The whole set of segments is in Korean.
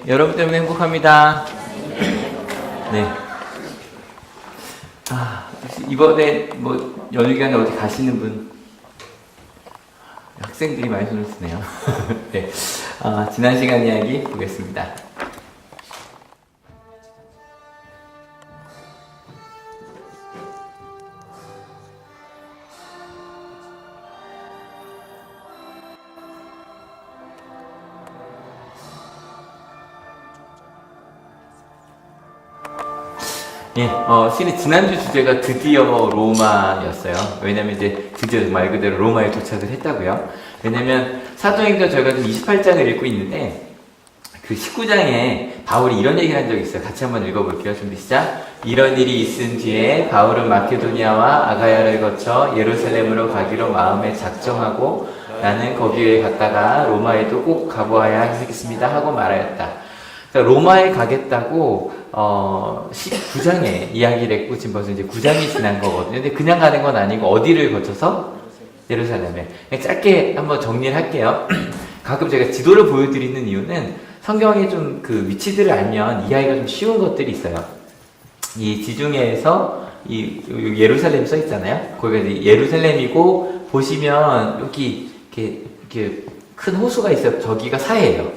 여러분 때문에 행복합니다. 네. 이번에 뭐 연휴 기간에 어디 가시는 분? 학생들이 많이 손을 쓰네요. 네. 지난 시간 이야기 보겠습니다. 예, 실은 지난주 주제가 드디어 로마였어요. 왜냐면 이제 드디어 말 그대로 로마에 도착을 했다고요. 왜냐면 사도행전 저희가 지금 28장을 읽고 있는데 그 19장에 바울이 이런 얘기를 한 적이 있어요. 같이 한번 읽어볼게요. 준비 시작. 이런 일이 있은 뒤에 바울은 마케도니아와 아가야를 거쳐 예루살렘으로 가기로 마음에 작정하고 나는 거기에 갔다가 로마에도 꼭 가보아야 하겠습니다 하고 말하였다. 그러니까 로마에 가겠다고 19장에 이야기를 했고 지금 벌써 이제 9장이 지난 거거든요. 근데 그냥 가는 건 아니고 어디를 거쳐서? 예루살렘에. 짧게 한번 정리를 할게요. 가끔 제가 지도를 보여드리는 이유는 성경에 좀 그 위치들을 알면 이해하기가 좀 쉬운 것들이 있어요. 이 지중해에서 이 예루살렘 써 있잖아요. 거기가 이제 예루살렘이고 보시면 여기 이렇게 큰 호수가 있어요. 저기가 사해예요.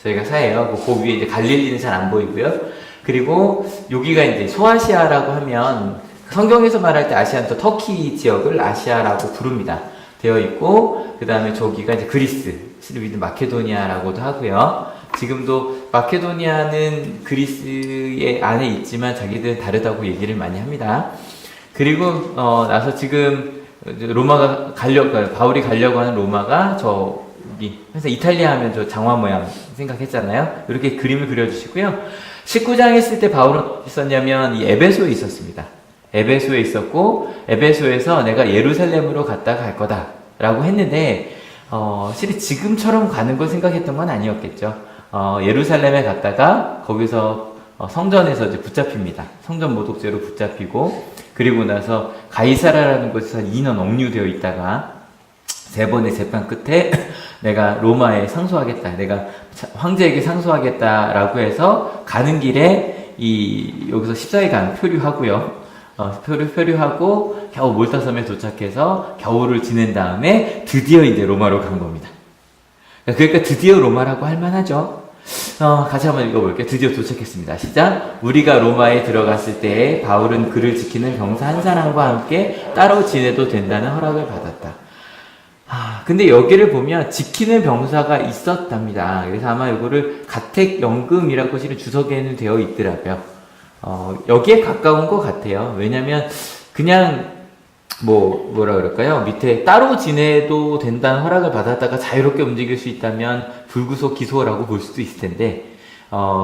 저희가 사해요. 그 위에 이제 갈릴리는 잘 안 보이고요. 그리고 여기가 이제 소아시아라고 하면 성경에서 말할 때 아시아는 또 터키 지역을 아시아라고 부릅니다. 되어 있고 그 다음에 저기가 이제 그리스, 실은 마케도니아라고도 하고요. 지금도 마케도니아는 그리스의 안에 있지만 자기들은 다르다고 얘기를 많이 합니다. 그리고 나서 지금 로마가 바울이 가려고 하는 로마가 저기 그래서 이탈리아 하면 저 장화 모양 생각했잖아요. 이렇게 그림을 그려주시고요. 19장 했을 때 바울은 어디 있었냐면 이 에베소에 있었습니다. 에베소에 있었고 에베소에서 내가 예루살렘으로 갔다 갈 거다 라고 했는데 실은 지금처럼 가는 걸 생각했던 건 아니었겠죠. 예루살렘에 갔다가 거기서 성전에서 이제 붙잡힙니다. 성전 모독죄로 붙잡히고 그리고 나서 가이사라라는 곳에서 2년 억류되어 있다가 3번의 재판 끝에 내가 로마에 상소하겠다. 내가 황제에게 상소하겠다라고 해서 가는 길에 여기서 14일간 표류하고요. 표류하고 겨우 몰타섬에 도착해서 겨울을 지낸 다음에 드디어 이제 로마로 간 겁니다. 그러니까 드디어 로마라고 할 만하죠. 같이 한번 읽어볼게요. 드디어 도착했습니다. 시작. 우리가 로마에 들어갔을 때 바울은 그를 지키는 병사 한 사람과 함께 따로 지내도 된다는 허락을 받았다. 근데 여기를 보면 지키는 병사가 있었답니다. 그래서 아마 이거를 가택연금이라고 실은 주석에는 되어 있더라고요. 여기에 가까운 것 같아요. 왜냐면 그냥 뭐라 그럴까요? 밑에 따로 지내도 된다는 허락을 받았다가 자유롭게 움직일 수 있다면 불구속 기소라고 볼 수도 있을 텐데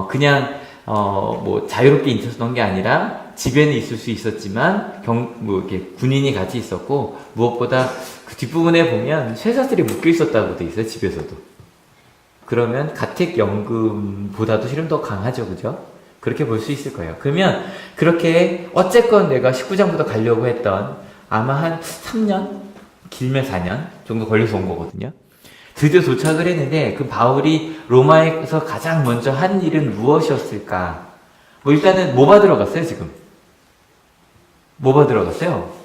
그냥 뭐 자유롭게 있었던 게 아니라 집에는 있을 수 있었지만 이렇게 군인이 같이 있었고 무엇보다 그 뒷부분에 보면 쇠사슬이 묶여 있었다고 돼 있어요. 집에서도. 그러면 가택연금보다도 실은 더 강하죠. 그죠? 그렇게 볼 수 있을 거예요. 그러면 그렇게 어쨌건 내가 19장부터 가려고 했던 아마 한 3년? 길면 4년 정도 걸려서 온 거거든요. 드디어 도착을 했는데 그 바울이 로마에서 가장 먼저 한 일은 무엇이었을까? 일단은 뭐 받으러 갔어요 지금? 뭐 받으러 갔어요?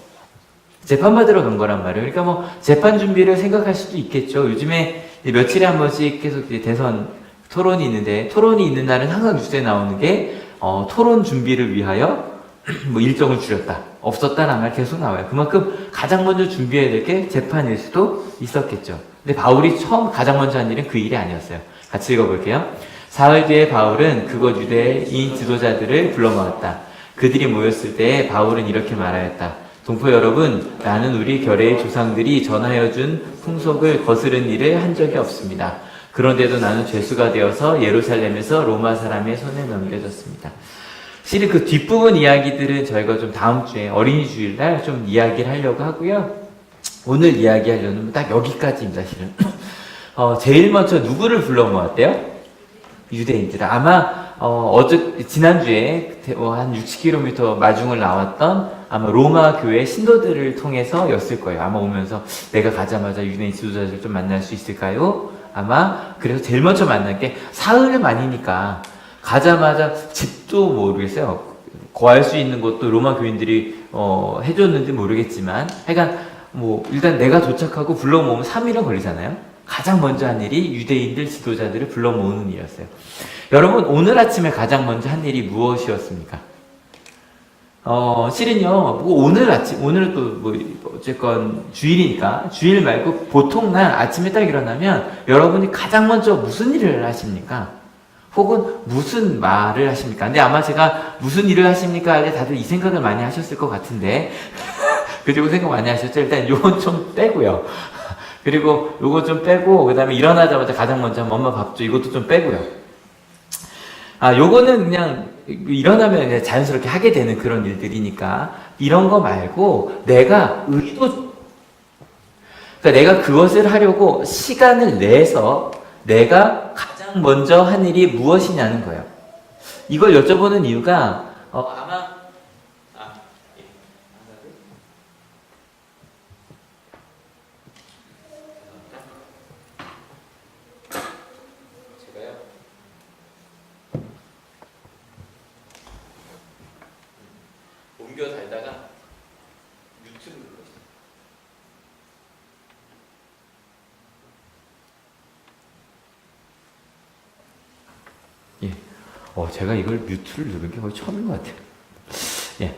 재판 받으러 간 거란 말이에요. 그러니까 재판 준비를 생각할 수도 있겠죠. 요즘에 며칠에 한 번씩 계속 대선 토론이 있는데 토론이 있는 날은 항상 뉴스에 나오는 게 토론 준비를 위하여 일정을 줄였다. 없었다라는 말 계속 나와요. 그만큼 가장 먼저 준비해야 될 게 재판일 수도 있었겠죠. 근데 바울이 가장 먼저 한 일은 그 일이 아니었어요. 같이 읽어볼게요. 사흘 뒤에 바울은 그곳 유대인 지도자들을 불러 모았다. 그들이 모였을 때 바울은 이렇게 말하였다. 동포 여러분, 나는 우리 결의의 조상들이 전하여 준 풍속을 거스른 일을 한 적이 없습니다. 그런데도 나는 죄수가 되어서 예루살렘에서 로마 사람의 손에 넘겨졌습니다. 실은 그 뒷부분 이야기들은 저희가 좀 다음 주에 어린이 주일날 좀 이야기를 하려고 하고요. 오늘 이야기하려는 딱 여기까지입니다, 실은. 제일 먼저 누구를 불러 모았대요? 유대인들. 아마, 지난주에 한 60km 마중을 나왔던 아마 로마 교회 신도들을 통해서 였을 거예요. 아마 오면서 내가 가자마자 유대인 지도자들 좀 만날 수 있을까요? 아마 그래서 제일 먼저 만난 게 사흘 만이니까 가자마자 집도 모르겠어요. 거할 수 있는 것도 로마 교인들이 해줬는지 모르겠지만 하여간 뭐 일단 내가 도착하고 불러 모으면 3일은 걸리잖아요. 가장 먼저 한 일이 유대인들 지도자들을 불러 모으는 일이었어요. 여러분 오늘 아침에 가장 먼저 한 일이 무엇이었습니까? 실은요, 뭐 오늘 아침, 오늘은 또 뭐, 어쨌건 주일이니까, 주일 말고 보통 날 아침에 딱 일어나면 여러분이 가장 먼저 무슨 일을 하십니까? 혹은 무슨 말을 하십니까? 근데 아마 제가 무슨 일을 하십니까? 할 때 다들 이 생각을 많이 하셨을 것 같은데, 그리고 생각 많이 하셨죠? 일단 요건 좀 빼고요. 그리고 요거 좀 빼고, 그 다음에 일어나자마자 가장 먼저 하면 엄마 밥 줘. 이것도 좀 빼고요. 요거는 그냥 일어나면 그냥 자연스럽게 하게 되는 그런 일들이니까 이런 거 말고 내가 그러니까 내가 그것을 하려고 시간을 내서 내가 가장 먼저 한 일이 무엇이냐는 거예요. 이걸 여쭤보는 이유가 아마 옮겨 달다가 뮤트를 눌렀어요. 예. 제가 이걸 뮤트를 누른 게 거의 처음인 것 같아요. 예.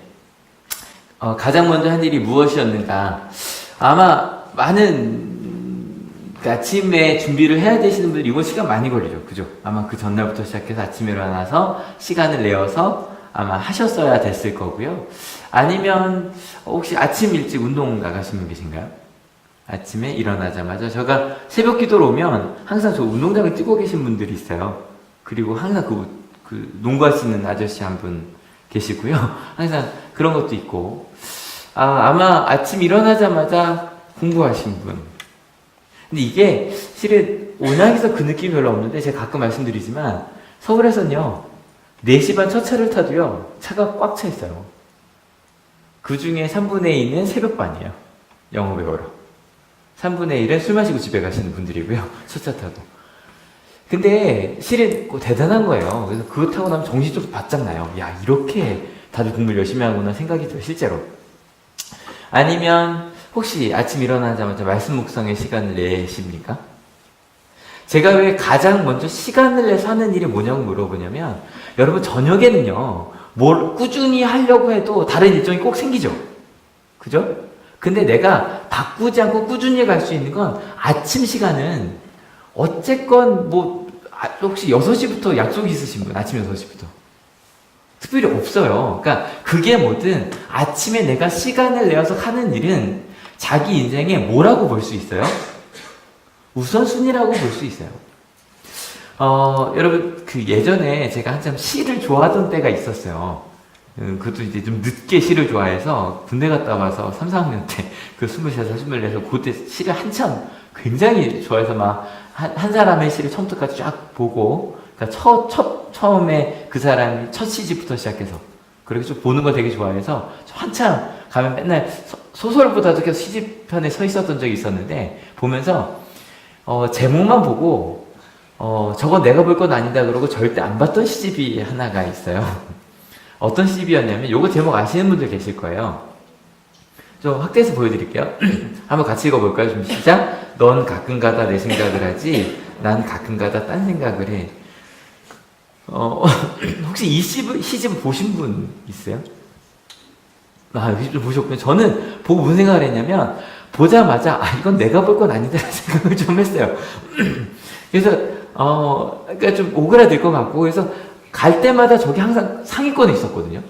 가장 먼저 한 일이 무엇이었는가? 아마 많은 아침에 준비를 해야 되시는 분들 이번 시간 많이 걸리죠. 그죠? 아마 그 전날부터 시작해서 아침에 일어나서 시간을 내어서 아마 하셨어야 됐을 거고요. 아니면 혹시 아침 일찍 운동 나가신 분 계신가요? 아침에 일어나자마자 제가 새벽 기도로 오면 항상 저 운동장을 뛰고 계신 분들이 있어요. 그리고 항상 그 농구하시는 아저씨 한 분 계시고요. 항상 그런 것도 있고 아마 아침 일어나자마자 공부하신 분. 근데 이게 실은 온양에서 그 느낌이 별로 없는데 제가 가끔 말씀드리지만 서울에서는요 4시 반 첫 차를 타도요 차가 꽉 차 있어요. 그 중에 3분의 1은 새벽반이에요. 영어 배우러. 3분의 1은 술 마시고 집에 가시는 분들이고요. 첫 차 타도. 근데 실은 대단한 거예요. 그래서 그거 타고 나면 정신이 좀 바짝 나요. 야, 이렇게 다들 공부를 열심히 하구나 생각이 들어요, 실제로. 아니면 혹시 아침 일어나자마자 말씀 묵상의 시간을 내십니까? 제가 왜 가장 먼저 시간을 내서 하는 일이 뭐냐고 물어보냐면 여러분 저녁에는요 뭘 꾸준히 하려고 해도 다른 일정이 꼭 생기죠. 그죠? 근데 내가 바꾸지 않고 꾸준히 갈 수 있는 건 아침 시간은 어쨌건 혹시 6시부터 약속이 있으신 분? 아침 6시부터 특별히 없어요. 그러니까 그게 뭐든 아침에 내가 시간을 내어서 하는 일은 자기 인생에 뭐라고 볼 수 있어요? 우선순위라고 볼 수 있어요. 여러분, 예전에 제가 한참 시를 좋아하던 때가 있었어요. 그것도 이제 좀 늦게 시를 좋아해서 군대 갔다 와서 3, 4학년 때, 23살, 24살, 그때 시를 한참 굉장히 좋아해서 한 사람의 시를 처음부터 까지 쫙 보고, 그러니까 처음에 그 사람이 첫 시집부터 시작해서, 그렇게 좀 보는 걸 되게 좋아해서, 한참 가면 맨날 소설보다도 계속 시집편에 서 있었던 적이 있었는데, 보면서, 제목만 보고, 저건 내가 볼 건 아니다 그러고 절대 안 봤던 시집이 하나가 있어요. 어떤 시집이었냐면, 요거 제목 아시는 분들 계실 거예요. 좀 확대해서 보여드릴게요. 한번 같이 읽어볼까요? 좀 시작. 넌 가끔가다 내 생각을 하지, 난 가끔가다 딴 생각을 해. 혹시 이 시집 보신 분 있어요? 여기 좀 보셨군요. 저는 보고 무슨 생각을 했냐면, 보자마자, 이건 내가 볼 건 아니다라는 생각을 좀 했어요. 그래서, 그러니까 좀 오그라들 것 같고, 그래서 갈 때마다 저기 항상 상위권에 있었거든요.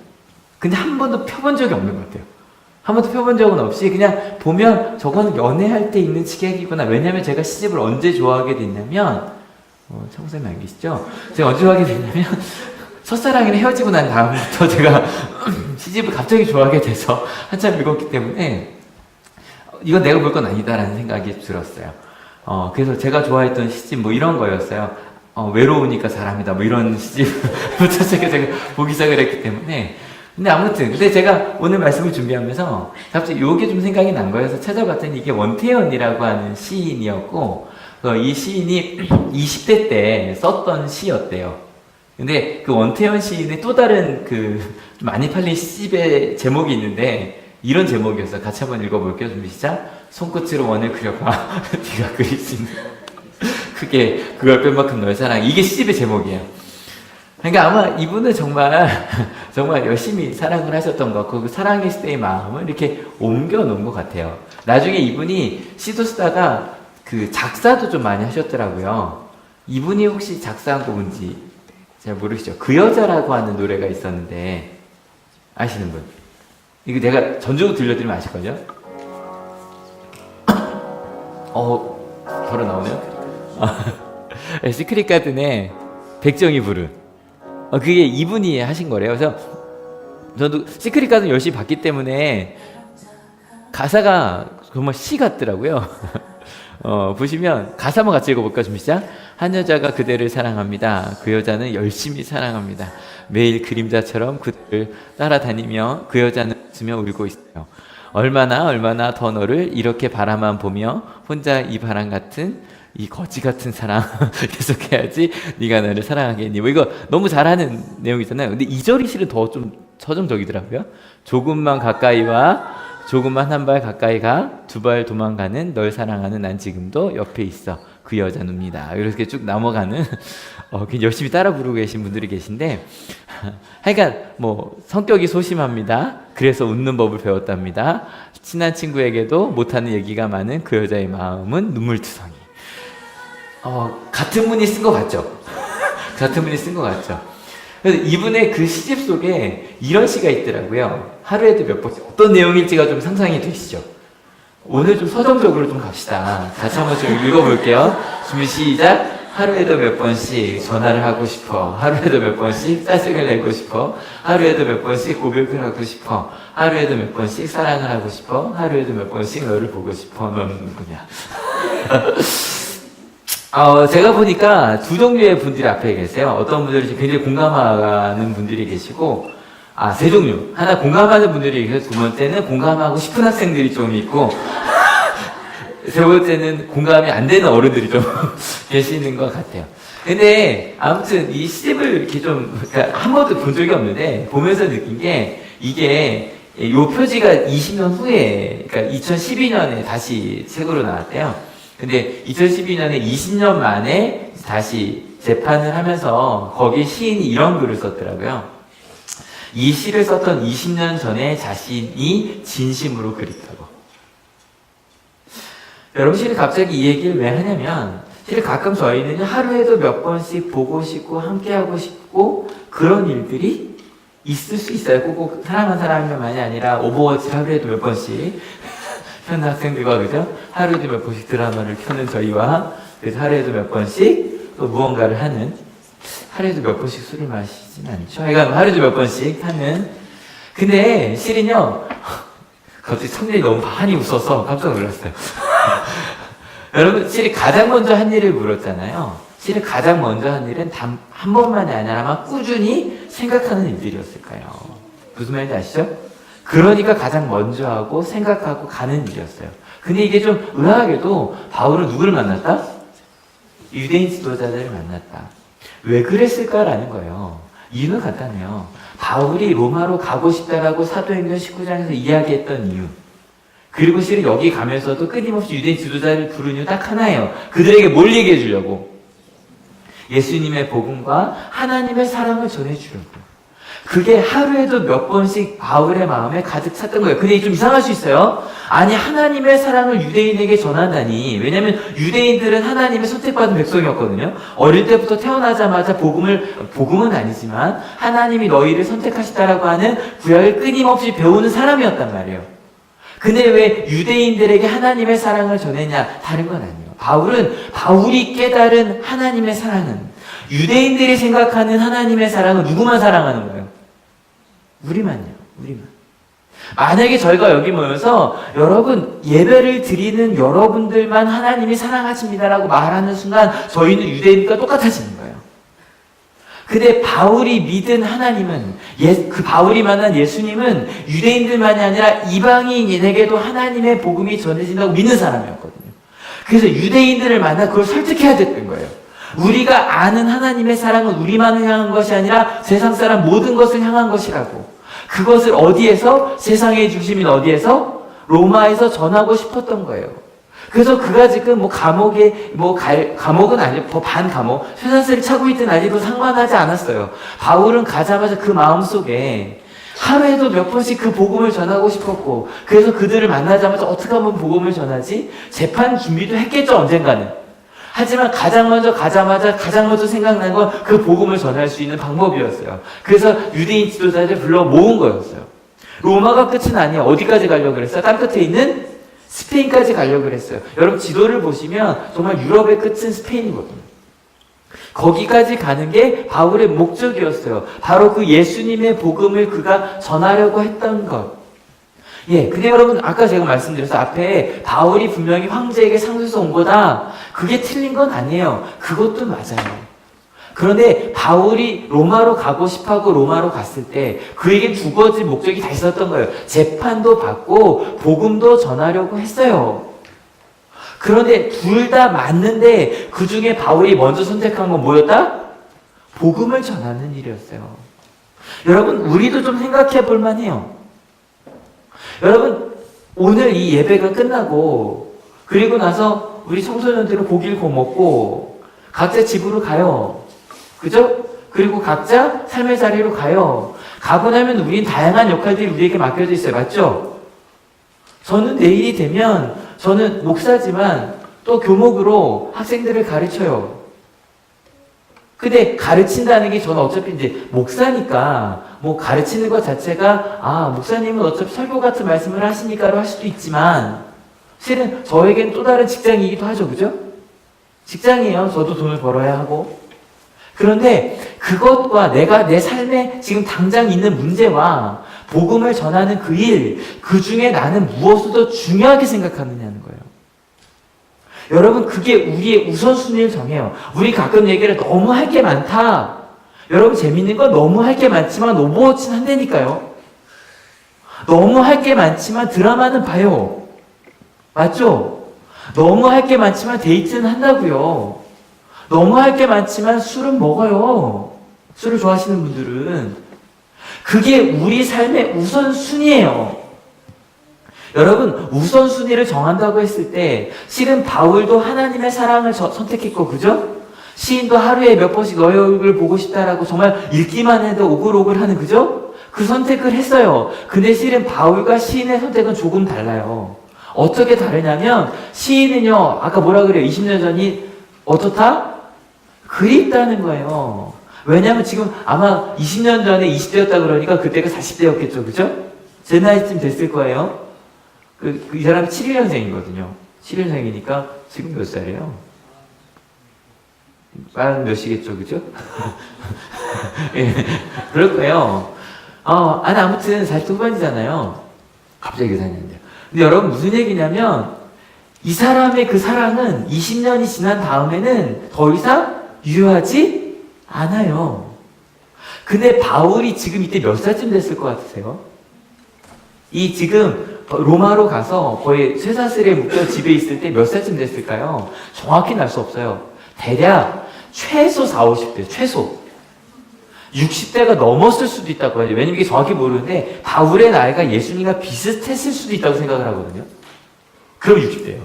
근데 한 번도 펴본 적이 없는 것 같아요. 한 번도 펴본 적은 없이 그냥 보면 저거는 연애할 때 읽는 책이구나. 왜냐면 제가 시집을 언제 좋아하게 됐냐면, 청소년 안 계시죠? 제가 언제 좋아하게 됐냐면, 첫사랑이랑 헤어지고 난 다음부터 제가 시집을 갑자기 좋아하게 돼서 한참 읽었기 때문에, 이건 내가 볼 건 아니다라는 생각이 들었어요. 그래서 제가 좋아했던 시집 이런 거였어요. 외로우니까 사람이다 이런 시집부터 제가 보기 시작을 했기 때문에. 근데 아무튼 근데 제가 오늘 말씀을 준비하면서 갑자기 요게 좀 생각이 난 거여서 찾아봤더니 이게 원태연이라고 하는 시인이었고, 이 시인이 20대 때 썼던 시였대요. 근데 그 원태현 시인의 또 다른 많이 팔린 시집의 제목이 있는데 이런 제목이었어요. 같이 한번 읽어볼게요. 준비 시작. 손끝으로 원을 그려봐. 네가 그릴 수 있는 크게 그걸 뺀만큼 너의 사랑. 이게 시집의 제목이에요. 그러니까 아마 이분은 정말 열심히 사랑을 하셨던 것 같고 그 사랑했을 때의 마음을 이렇게 옮겨 놓은 것 같아요. 나중에 이분이 시도 쓰다가 그 작사도 좀 많이 하셨더라고요. 이분이 혹시 작사한 곡인지 잘 모르시죠? 그 여자라고 하는 노래가 있었는데 아시는 분? 이거 내가 전주로 들려드리면 아실걸요? 바로 나오네요. 시크릿 가든의 백정이 부른 그게 이분이 하신 거래요. 그래서 저도 시크릿 가든 열심히 봤기 때문에 가사가 정말 시 같더라고요. 보시면 가사만 같이 읽어볼까? 좀 시작. 한 여자가 그대를 사랑합니다. 그 여자는 열심히 사랑합니다. 매일 그림자처럼 그대를 따라다니며 그 여자는 웃으며 울고 있어요. 얼마나 더 너를 이렇게 바라만 보며 혼자 이 바람 같은 이 거지 같은 사랑 계속해야지 네가 나를 사랑하겠니. 뭐 이거 너무 잘하는 내용이잖아요. 근데 2절이 실은 더 좀 서정적이더라고요. 조금만 가까이 와, 조금만 한 발 가까이 가, 2발 도망가는 널 사랑하는 난 지금도 옆에 있어. 그 여자입니다. 이렇게 쭉 넘어가는 열심히 따라 부르고 계신 분들이 계신데 하여간 성격이 소심합니다. 그래서 웃는 법을 배웠답니다. 친한 친구에게도 못하는 얘기가 많은 그 여자의 마음은 눈물투성이. 같은 분이 쓴 것 같죠? 같은 분이 쓴 것 같죠? 그래서 이분의 그 시집 속에 이런 시가 있더라고요. 하루에도 몇 번씩 어떤 내용일지가 좀 상상이 되시죠? 오늘 좀 서정적으로 좀 갑시다. 같이 한번 좀 읽어볼게요. 준비 시작. 하루에도 몇 번씩 전화를 하고 싶어. 하루에도 몇 번씩 짜증을 내고 싶어. 하루에도 몇 번씩 고백을 하고 싶어. 하루에도 몇 번씩 사랑을 하고 싶어. 하루에도 몇 번씩 너를 보고 싶어. 넌 누구냐? 제가 보니까 두 종류의 분들이 앞에 계세요. 어떤 분들이 굉장히 공감하는 분들이 계시고, 세 종류. 하나 공감하는 분들이 계시고, 두 번째는 공감하고 싶은 학생들이 좀 있고, 세 번째는 공감이 안 되는 어른들이 좀 계시는 것 같아요. 근데 아무튼 이 시집을 이렇게 그러니까 한 번도 본 적이 없는데, 보면서 느낀 게, 이게 요 표지가 20년 후에, 그러니까 2012년에 다시 책으로 나왔대요. 근데 2012년에 20년 만에 다시 재판을 하면서 거기 시인이 이런 글을 썼더라고요. 이 시를 썼던 20년 전에 자신이 진심으로 그립다고. 여러분, 실은 갑자기 이 얘기를 왜 하냐면, 실은 가끔 저희는 하루에도 몇 번씩 보고 싶고 함께하고 싶고 그런 일들이 있을 수 있어요. 꼭 사랑하는 사람만이 아니라 오버워치 하루에도 몇 번씩 편 학생들과 그죠? 하루에도 몇 번씩 드라마를 켜는 저희와 그래서 하루에도 몇 번씩 또 무언가를 하는 하루에도 몇 번씩 술을 마시진 않죠. 그러니까 하루에도 몇 번씩 하는 근데 실은요 갑자기 청년이 너무 많이 웃어서 깜짝 놀랐어요. 여러분 실이 가장 먼저 한 일을 물었잖아요. 실은 가장 먼저 한 일은 단 한 번만이 아니라 아마 꾸준히 생각하는 일들이었을까요? 무슨 말인지 아시죠? 그러니까 가장 먼저 하고 생각하고 가는 일이었어요. 근데 이게 좀 의아하게도 바울은 누구를 만났다? 유대인 지도자들을 만났다. 왜 그랬을까라는 거예요. 이유는 간단해요. 바울이 로마로 가고 싶다라고 사도행전 19장에서 이야기했던 이유. 그리고 실은 여기 가면서도 끊임없이 유대인 지도자를 부른 이유 딱 하나예요. 그들에게 뭘 얘기해 주려고? 예수님의 복음과 하나님의 사랑을 전해주려고. 그게 하루에도 몇 번씩 바울의 마음에 가득 찼던 거예요. 근데 좀 이상할 수 있어요. 아니 하나님의 사랑을 유대인에게 전한다니. 왜냐하면 유대인들은 하나님의 선택받은 백성이었거든요. 어릴 때부터 태어나자마자 복음은 아니지만 하나님이 너희를 선택하시다라고 하는 구약을 끊임없이 배우는 사람이었단 말이에요. 근데 왜 유대인들에게 하나님의 사랑을 전했냐? 다른 건 아니에요. 바울이 깨달은 하나님의 사랑은 유대인들이 생각하는 하나님의 사랑은 누구만 사랑하는 거예요? 우리만요. 우리만. 만약에 저희가 여기 모여서 여러분 예배를 드리는 여러분들만 하나님이 사랑하십니다라고 말하는 순간 저희는 유대인과 똑같아지는 거예요. 근데 바울이 믿은 하나님은 그 바울이 만난 예수님은 유대인들만이 아니라 이방인에게도 하나님의 복음이 전해진다고 믿는 사람이었거든요. 그래서 유대인들을 만나 그걸 설득해야 됐던 거예요. 우리가 아는 하나님의 사랑은 우리만을 향한 것이 아니라 세상 사람 모든 것을 향한 것이라고. 그것을 어디에서? 세상의 중심인 어디에서? 로마에서 전하고 싶었던 거예요. 그래서 그가 지금 감옥은 아니고 반감옥, 쇠사슬을 차고 있든 아니든 상관하지 않았어요. 바울은 가자마자 그 마음속에 하루에도 몇 번씩 그 복음을 전하고 싶었고, 그래서 그들을 만나자마자 어떻게 하면 복음을 전하지? 재판 준비도 했겠죠, 언젠가는. 하지만 가장 먼저 생각난 건 그 복음을 전할 수 있는 방법이었어요. 그래서 유대인 지도자들 불러 모은 거였어요. 로마가 끝은 아니에요. 어디까지 가려고 그랬어요? 땅 끝에 있는 스페인까지 가려고 그랬어요. 여러분 지도를 보시면 정말 유럽의 끝은 스페인이거든요. 거기까지 가는 게 바울의 목적이었어요. 바로 그 예수님의 복음을 그가 전하려고 했던 것. 근데 여러분 아까 제가 말씀드렸어요. 앞에 바울이 분명히 황제에게 상소해서 온 거다. 그게 틀린 건 아니에요. 그것도 맞아요. 그런데 바울이 로마로 가고 싶어하고 로마로 갔을 때 그에게 두 가지 목적이 다 있었던 거예요. 재판도 받고 복음도 전하려고 했어요. 그런데 둘 다 맞는데 그 중에 바울이 먼저 선택한 건 뭐였다? 복음을 전하는 일이었어요. 여러분 우리도 좀 생각해 볼 만해요. 여러분 오늘 이 예배가 끝나고 그리고 나서 우리 청소년들은 고기를 구워 먹고 각자 집으로 가요. 그죠? 그리고 각자 삶의 자리로 가요. 가고 나면 우린 다양한 역할들이 우리에게 맡겨져 있어요. 맞죠? 저는 내일이 되면 저는 목사지만 또 교목으로 학생들을 가르쳐요. 근데 가르친다는 게 저는 어차피 이제 목사니까 가르치는 것 자체가 목사님은 어차피 설교 같은 말씀을 하시니까로 할 수도 있지만 실은 저에겐 또 다른 직장이기도 하죠. 그죠? 직장이에요. 저도 돈을 벌어야 하고. 그런데 그것과 내가 내 삶에 지금 당장 있는 문제와 복음을 전하는 그 일, 그 중에 나는 무엇을 더 중요하게 생각하느냐는 거예요. 여러분 그게 우리의 우선순위를 정해요. 우리 가끔 얘기를 너무 할 게 많다. 여러분 재밌는 건 너무 할 게 많지만 오버워치는 한다니까요. 너무 할 게 많지만 드라마는 봐요. 맞죠? 너무 할 게 많지만 데이트는 한다고요. 너무 할 게 많지만 술은 먹어요. 술을 좋아하시는 분들은. 그게 우리 삶의 우선순위예요. 여러분 우선순위를 정한다고 했을 때 실은 바울도 하나님의 사랑을 선택했고 그죠? 시인도 하루에 몇 번씩 너의 얼굴을 보고 싶다라고 정말 읽기만 해도 오글오글하는 그죠? 그 선택을 했어요. 근데 실은 바울과 시인의 선택은 조금 달라요. 어떻게 다르냐면 시인은요 아까 뭐라 그래요? 20년 전이 어떻다? 그립다는 거예요. 왜냐면 지금 아마 20년 전에 20대였다 그러니까 그때가 40대였겠죠. 그죠? 제 나이쯤 됐을 거예요. 이 사람이 71년생이거든요. 71년생이니까 지금 몇 살이에요? 빠른 몇 시겠죠, 그죠? 예, 그럴 거예요. 아무튼 40대 후반이잖아요. 갑자기 계산했는데. 근데 여러분 무슨 얘기냐면 이 사람의 그 사랑은 20년이 지난 다음에는 더 이상 유효하지 않아요. 근데 바울이 지금 이때 몇 살쯤 됐을 것 같으세요? 이 지금 로마로 가서 거의 쇠사슬에 묶여 집에 있을 때 몇 살쯤 됐을까요? 정확히는 알 수 없어요. 대략 최소 40, 50대, 최소. 60대가 넘었을 수도 있다고 하죠. 왜냐면 이게 정확히 모르는데 바울의 나이가 예수님과 비슷했을 수도 있다고 생각을 하거든요. 그럼 60대예요.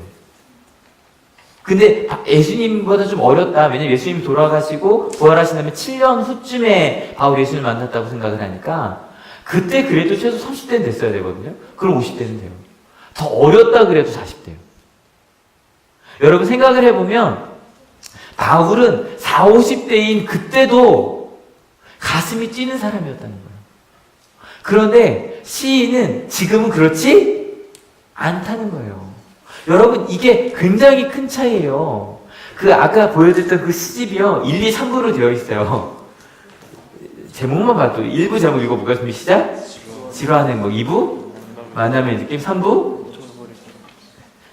근데 예수님보다 좀 어렸다. 왜냐면 예수님이 돌아가시고 부활하신 다음에 7년 후쯤에 바울 예수님을 만났다고 생각을 하니까 그때 그래도 최소 30대는 됐어야 되거든요. 그럼 50대는 돼요. 더 어렸다 그래도 40대예요. 여러분 생각을 해보면 바울은 40, 50대인 그때도 가슴이 뛰는 사람이었다는 거예요. 그런데 시인은 지금은 그렇지 않다는 거예요. 여러분 이게 굉장히 큰 차이예요. 아까 보여드렸던 그 시집이요 1, 2, 3부로 되어 있어요. 제목만 봐도 1부 제목 읽어볼까요? 준비 시작. 지루한 행복 2부 만남의 느낌 3부.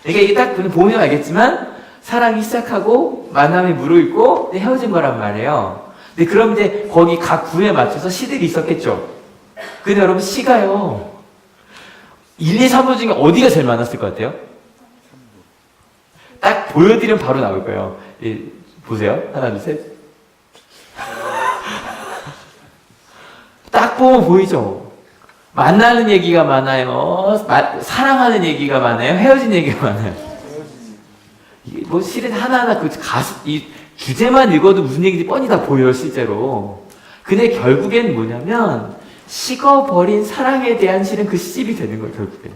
그러니까 이게 딱 보면 알겠지만 사랑이 시작하고 만남이 무르익고 헤어진 거란 말이에요. 근데 그럼 이제 거기 각 부에 맞춰서 시들이 있었겠죠. 근데 여러분 시가요 1, 2, 3부 중에 어디가 제일 많았을 것 같아요? 딱 보여드리면 바로 나올 거예요. 예, 보세요. 하나, 둘, 셋. 딱 보면 보이죠? 만나는 얘기가 많아요. 사랑하는 얘기가 많아요. 헤어진 얘기가 많아요. 이게 뭐 실은 하나하나 이 주제만 읽어도 무슨 얘기인지 뻔히 다 보여요, 실제로. 근데 결국엔 뭐냐면, 식어버린 사랑에 대한 실은 그 시집이 되는 거예요, 결국엔.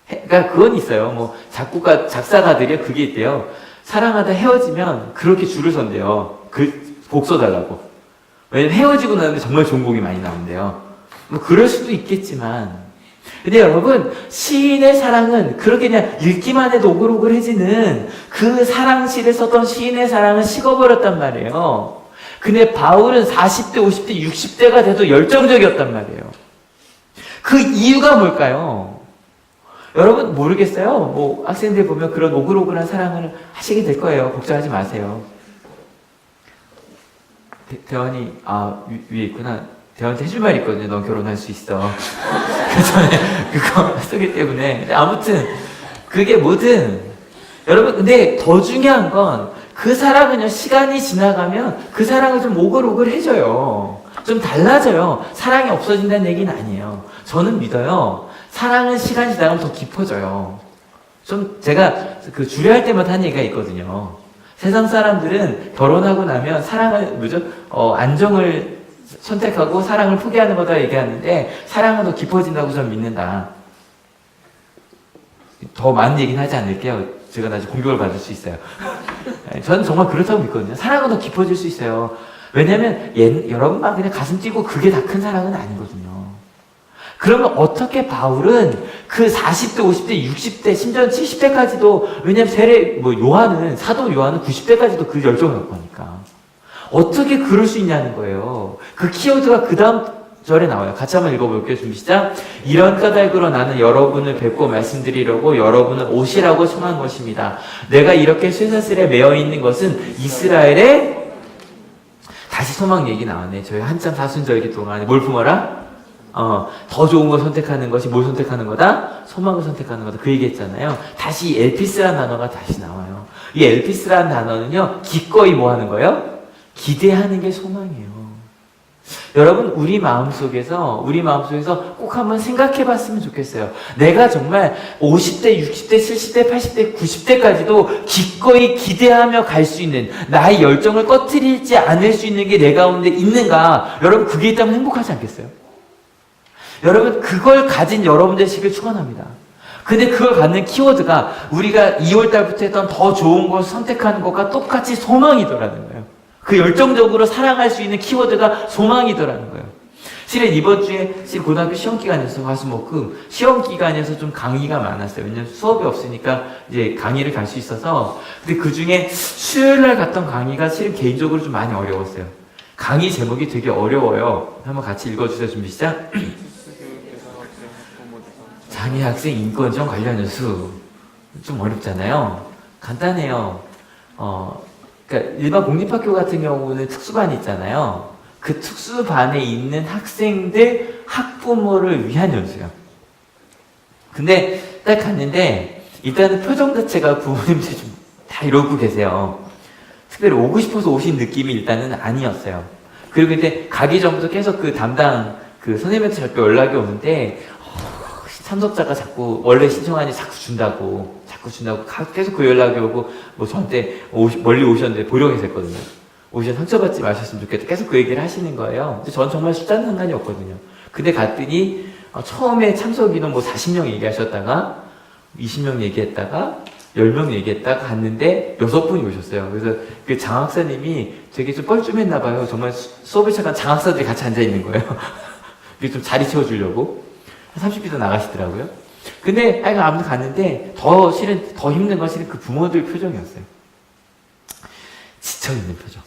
그러니까 그건 있어요. 뭐, 작사가들이 그게 있대요. 사랑하다 헤어지면 그렇게 줄을 선대요. 곡 써달라고. 왜냐면 헤어지고 나는데 정말 좋은 곡이 많이 나온대요. 뭐, 그럴 수도 있겠지만. 근데 여러분, 시인의 사랑은 그렇게 그냥 읽기만 해도 오글오글해지는 그 사랑시를 썼던 시인의 사랑은 식어버렸단 말이에요. 근데 바울은 40대, 50대, 60대가 돼도 열정적이었단 말이에요. 그 이유가 뭘까요? 여러분 모르겠어요. 뭐 학생들 보면 그런 오글오글한 사랑을 하시게 될 거예요. 걱정하지 마세요. 대원이 위에 있구나. 대원한테 해줄 말이 있거든요. 넌 결혼할 수 있어. 그래서 그거 쓰기 때문에. 근데 아무튼 그게 뭐든 여러분 근데 더 중요한 건 그 사랑은요 시간이 지나가면 그 사랑은 좀 오글오글해져요. 좀 달라져요. 사랑이 없어진다는 얘기는 아니에요. 저는 믿어요. 사랑은 시간이 지나가면 더 깊어져요. 좀 제가 그 주례할 때마다 하는 얘기가 있거든요. 세상 사람들은 결혼하고 나면 사랑을 안정을 선택하고 사랑을 포기하는 거다 얘기하는데 사랑은 더 깊어진다고 저는 믿는다. 더 많은 얘기는 하지 않을게요. 제가 나중에 공격을 받을 수 있어요. 저는 정말 그렇다고 믿거든요. 사랑은 더 깊어질 수 있어요. 왜냐면 여러분만 그냥 가슴 뛰고 그게 다 큰 사랑은 아니거든요. 그러면 어떻게 바울은 그 40대, 50대, 60대, 심지어 70대까지도 왜냐면 요한은 사도 요한은 90대까지도 그 열정을 갖고 하니까 어떻게 그럴 수 있냐는 거예요. 그 키워드가 그 다음 절에 나와요. 같이 한번 읽어볼게요. 준비 시작. 이런 까닭으로 나는 여러분을 뵙고 말씀드리려고 여러분을 오시라고 청한 것입니다. 내가 이렇게 쇠사슬에 매어 있는 것은 이스라엘의 다시 소망 얘기 나왔네. 저희 한참 사순절기 동안에 뭘 품어라? 더 좋은 걸 선택하는 것이 뭘 선택하는 거다? 소망을 선택하는 거다. 그 얘기 했잖아요. 다시 엘피스라는 단어가 다시 나와요. 이 엘피스라는 단어는요, 기꺼이 뭐 하는 거예요? 기대하는 게 소망이에요. 여러분, 우리 마음속에서 꼭 한번 생각해 봤으면 좋겠어요. 내가 정말 50대, 60대, 70대, 80대, 90대까지도 기꺼이 기대하며 갈 수 있는 나의 열정을 꺼트리지 않을 수 있는 게 내 가운데 있는가? 여러분, 그게 있다면 행복하지 않겠어요? 여러분, 그걸 가진 여러분 되시길 축원합니다. 근데 그걸 갖는 키워드가 우리가 2월달부터 했던 더 좋은 걸 선택하는 것과 똑같이 소망이더라는 거예요. 그 열정적으로 사랑할 수 있는 키워드가 소망이더라는 거예요. 실은 이번 주에 고등학교 시험 기간이어서 화수목금 시험 기간에서 좀 강의가 많았어요. 왜냐면 수업이 없으니까 이제 강의를 갈 수 있어서. 근데 그 중에 수요일날 갔던 강의가 실은 개인적으로 좀 많이 어려웠어요. 강의 제목이 되게 어려워요. 한번 같이 읽어주세요. 준비 시작. 장애학생 인권정 관련 뉴스. 좀 어렵잖아요. 간단해요. 그러니까 일반 공립학교 같은 경우는 특수반이 있잖아요. 그 특수반에 있는 학생들 학부모를 위한 연수요. 근데 딱 갔는데 일단은 표정 자체가 부모님들이 좀 다 이러고 계세요. 특별히 오고 싶어서 오신 느낌이 일단은 아니었어요. 그리고 근데 가기 전부터 계속 그 담당 그 선생님한테 자꾸 연락이 오는데 참석자가 자꾸 원래 신청하니 자꾸 준다고 계속 그 연락이 오고 뭐 저한테 멀리 오셨는데 보려고 했었거든요. 오셔서 상처받지 마셨으면 좋겠다. 계속 그 얘기를 하시는 거예요. 근데 전 정말 숫자는 상관이 없거든요. 근데 갔더니 처음에 참석 인원 뭐 40명 얘기하셨다가 20명 얘기했다가 10명 얘기했다가 갔는데 6분이 오셨어요. 그래서 그 장학사님이 되게 좀 뻘쭘했나 봐요. 정말 수업을 시작한 장학사들이 같이 앉아 있는 거예요. 좀 자리 채워주려고 30분 나가시더라고요. 근데 아무튼 갔는데 실은 더 힘든 건 실은 그 부모들 표정이었어요. 지쳐있는 표정.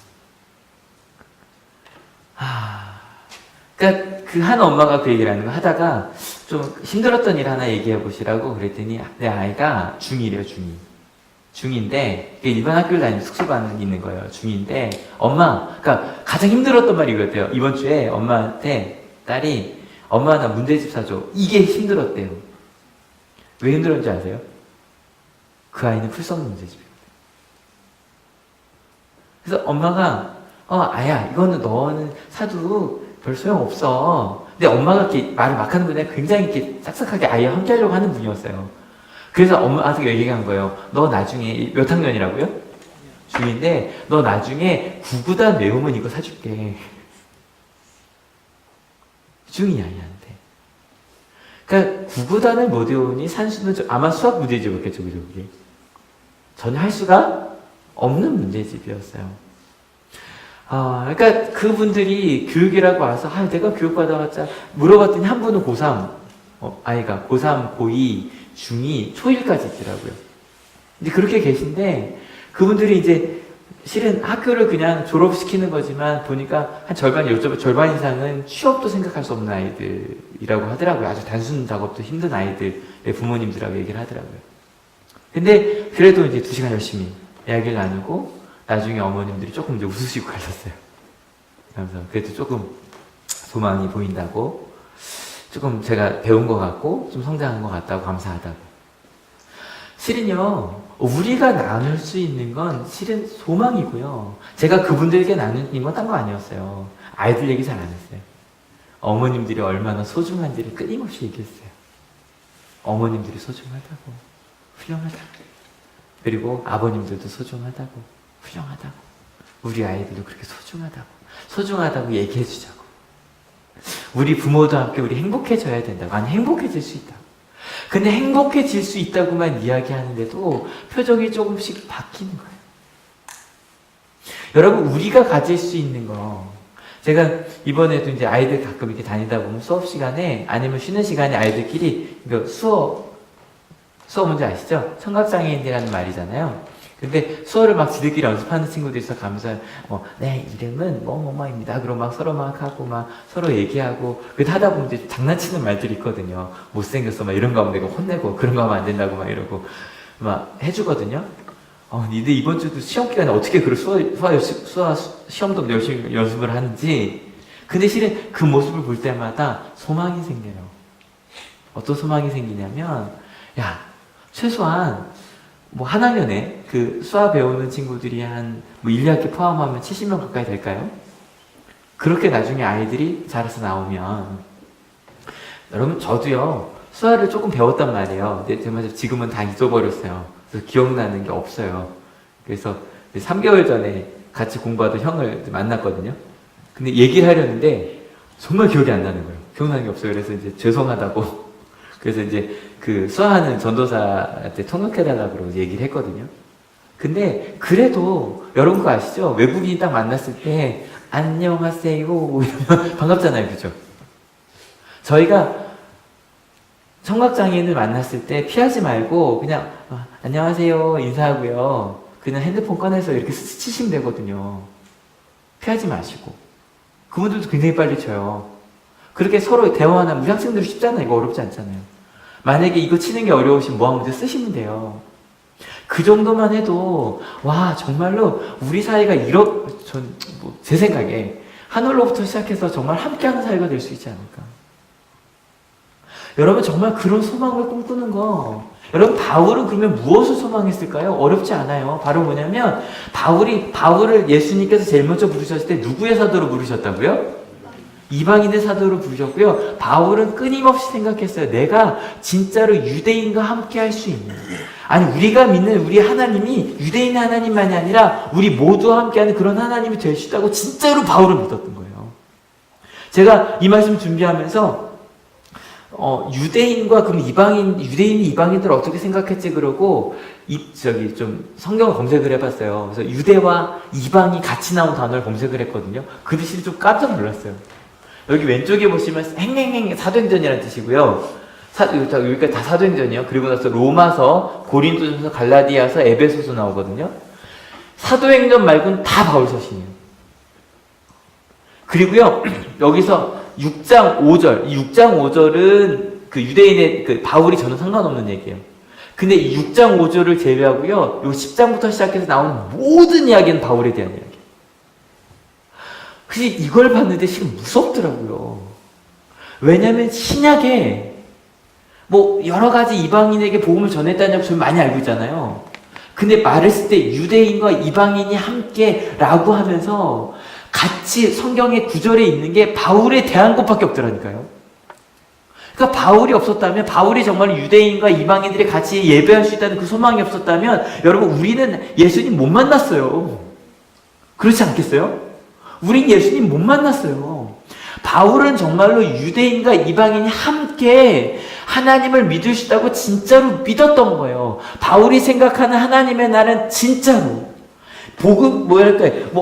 그러니까 그 한 엄마가 그 얘기를 하는 거 하다가 좀 힘들었던 일 하나 얘기해 보시라고 그랬더니 내 아이가 중2래요, 중2. 중2인데 일반 학교를 다니는 숙소반에 있는 거예요. 중2인데 그러니까 가장 힘들었던 말이 이거였대요. 이번 주에 엄마한테 딸이 엄마 나 문제집 사줘. 이게 힘들었대요. 왜 힘들었는지 아세요? 그 아이는 풀 수 없는 문제집이거든. 그래서 엄마가 아야 이거는 너는 사도 별 소용없어. 근데 엄마가 이렇게 말을 막 하는 분이 굉장히 이렇게 싹싹하게 아이와 함께 하려고 하는 분이었어요. 그래서 엄마한테 얘기한 거예요. 너 나중에 몇 학년이라고요? 중2인데 너 나중에 구구단 외우면 이거 사줄게. 중2 아이한테. 그러니까 구구단을 못 외우니 산수는 아마 수학 문제집이었겠죠, 그죠? 그게 전혀 할 수가 없는 문제집이었어요. 그러니까 그분들이 교육이라고 와서 내가 교육받아봤자 물어봤더니 한 분은 고3, 아이가 고3, 고2, 중2, 초1까지 있더라고요. 근데 그렇게 계신데 그분들이 이제 실은 학교를 그냥 졸업시키는 거지만 보니까 한 절반 이상은 취업도 생각할 수 없는 아이들이라고 하더라고요. 아주 단순 작업도 힘든 아이들의 부모님들하고 얘기를 하더라고요. 근데 그래도 이제 2시간 열심히 이야기를 나누고 나중에 어머님들이 조금 이제 웃으시고 가셨어요. 그래서 그래도 조금 소망이 보인다고, 조금 제가 배운 것 같고 좀 성장한 것 같다고, 감사하다고. 실은요, 우리가 나눌 수 있는 건 실은 소망이고요. 제가 그분들에게 나누는 건 딴 거 아니었어요. 아이들 얘기 잘 안 했어요. 어머님들이 얼마나 소중한지를 끊임없이 얘기했어요. 어머님들이 소중하다고, 훌륭하다고. 그리고 아버님들도 소중하다고, 훌륭하다고. 우리 아이들도 그렇게 소중하다고 얘기해 주자고. 우리 부모도 함께 우리 행복해져야 된다고. 아니, 행복해질 수 있다. 근데 행복해질 수 있다고만 이야기하는데도 표정이 조금씩 바뀌는 거예요. 여러분, 우리가 가질 수 있는 거, 제가 이번에도 이제 아이들 가끔 이렇게 다니다 보면 수업 시간에 아니면 쉬는 시간에 아이들끼리 수어 뭔지 아시죠? 청각장애인이라는 말이잖아요. 근데 수어를 막 지들끼리 연습하는 친구들이 있어 가면서 내 이름은 뭐뭐뭐입니다. 그러고 막 서로 막 하고 막 서로 얘기하고 그렇게 하다 보면 이제 장난치는 말들이 있거든요. 못생겼어 막 이런 거 하면 내가 혼내고 그런 거 하면 안 된다고 막 이러고 막 해주거든요. 니들 이번 주도 시험 기간에 어떻게 그런 수어 시험도 열심히 연습을 하는지. 근데 실은 그 모습을 볼 때마다 소망이 생겨요. 어떤 소망이 생기냐면, 최소한 한 학년에 그 수학 배우는 친구들이 한 1, 2학기 포함하면 70명 가까이 될까요? 그렇게 나중에 아이들이 자라서 나오면, 여러분, 저도요, 수학을 조금 배웠단 말이에요. 근데 정말 지금은 다 잊어버렸어요. 그래서 기억나는 게 없어요. 그래서 3개월 전에 같이 공부하던 형을 만났거든요. 근데 얘기를 하려는데 정말 기억이 안 나는 거예요. 기억나는 게 없어요. 그래서 이제 죄송하다고. 그래서 이제 그 수화하는 전도사한테 통역해달라고 얘기를 했거든요. 근데 그래도 여러분 그거 아시죠? 외국인이 딱 만났을 때 안녕하세요 이러면 반갑잖아요. 그죠? 저희가 청각장애인을 만났을 때 피하지 말고 그냥 안녕하세요 인사하고요. 그냥 핸드폰 꺼내서 이렇게 스치시면 되거든요. 피하지 마시고. 그분들도 굉장히 빨리 쳐요. 그렇게 서로 대화하는 우리 학생들이 쉽잖아요. 이거 어렵지 않잖아요. 만약에 이거 치는 게 어려우시면 뭐한 문제 쓰시면 돼요. 그 정도만 해도 정말로 우리 사이가 제 생각에 하늘로부터 시작해서 정말 함께하는 사이가 될 수 있지 않을까. 여러분 정말 그런 소망을 꿈꾸는 거. 여러분 바울은 그러면 무엇을 소망했을까요? 어렵지 않아요. 바로 뭐냐면 바울을 예수님께서 제일 먼저 부르셨을 때 누구의 사도로 부르셨다고요? 이방인의 사도로 부르셨고요. 바울은 끊임없이 생각했어요. 내가 진짜로 유대인과 함께 할 수 있는, 우리가 믿는 우리 하나님이 유대인의 하나님만이 아니라 우리 모두와 함께하는 그런 하나님이 될 수 있다고 진짜로 바울은 믿었던 거예요. 제가 이 말씀 준비하면서 유대인과 그럼 유대인이 이방인들 어떻게 생각했지 그러고 좀 성경을 검색을 해봤어요. 그래서 유대와 이방이 같이 나온 단어를 검색을 했거든요. 그 뜻이 좀 깜짝 놀랐어요. 여기 왼쪽에 보시면 행행행 사도행전이라는 뜻이고요. 여기까지 다 사도행전이요. 그리고 나서 로마서, 고린도전서, 갈라디아서, 에베소서 나오거든요. 사도행전 말고는 다 바울 서신이에요. 그리고요, 여기서 6장 5절, 이 6장 5절은 그 유대인의 그 바울이 전혀 상관없는 얘기예요. 근데 이 6장 5절을 제외하고요, 요 10장부터 시작해서 나오는 모든 이야기는 바울에 대한 이야기. 그래서 이걸 봤는데 지금 무섭더라고요. 왜냐면 신약에 여러 가지 이방인에게 복음을 전했다는 걸 저희 많이 알고 있잖아요. 근데 말했을 때 유대인과 이방인이 함께 라고 하면서 같이 성경의 구절에 있는 게 바울에 대한 것밖에 없더라니까요. 그러니까 바울이 없었다면, 바울이 정말 유대인과 이방인들이 같이 예배할 수 있다는 그 소망이 없었다면, 여러분, 우리는 예수님 못 만났어요. 그렇지 않겠어요? 우린 예수님 못 만났어요. 바울은 정말로 유대인과 이방인이 함께 하나님을 믿을 수 있다고 진짜로 믿었던 거예요. 바울이 생각하는 하나님의 나라는 진짜로 복음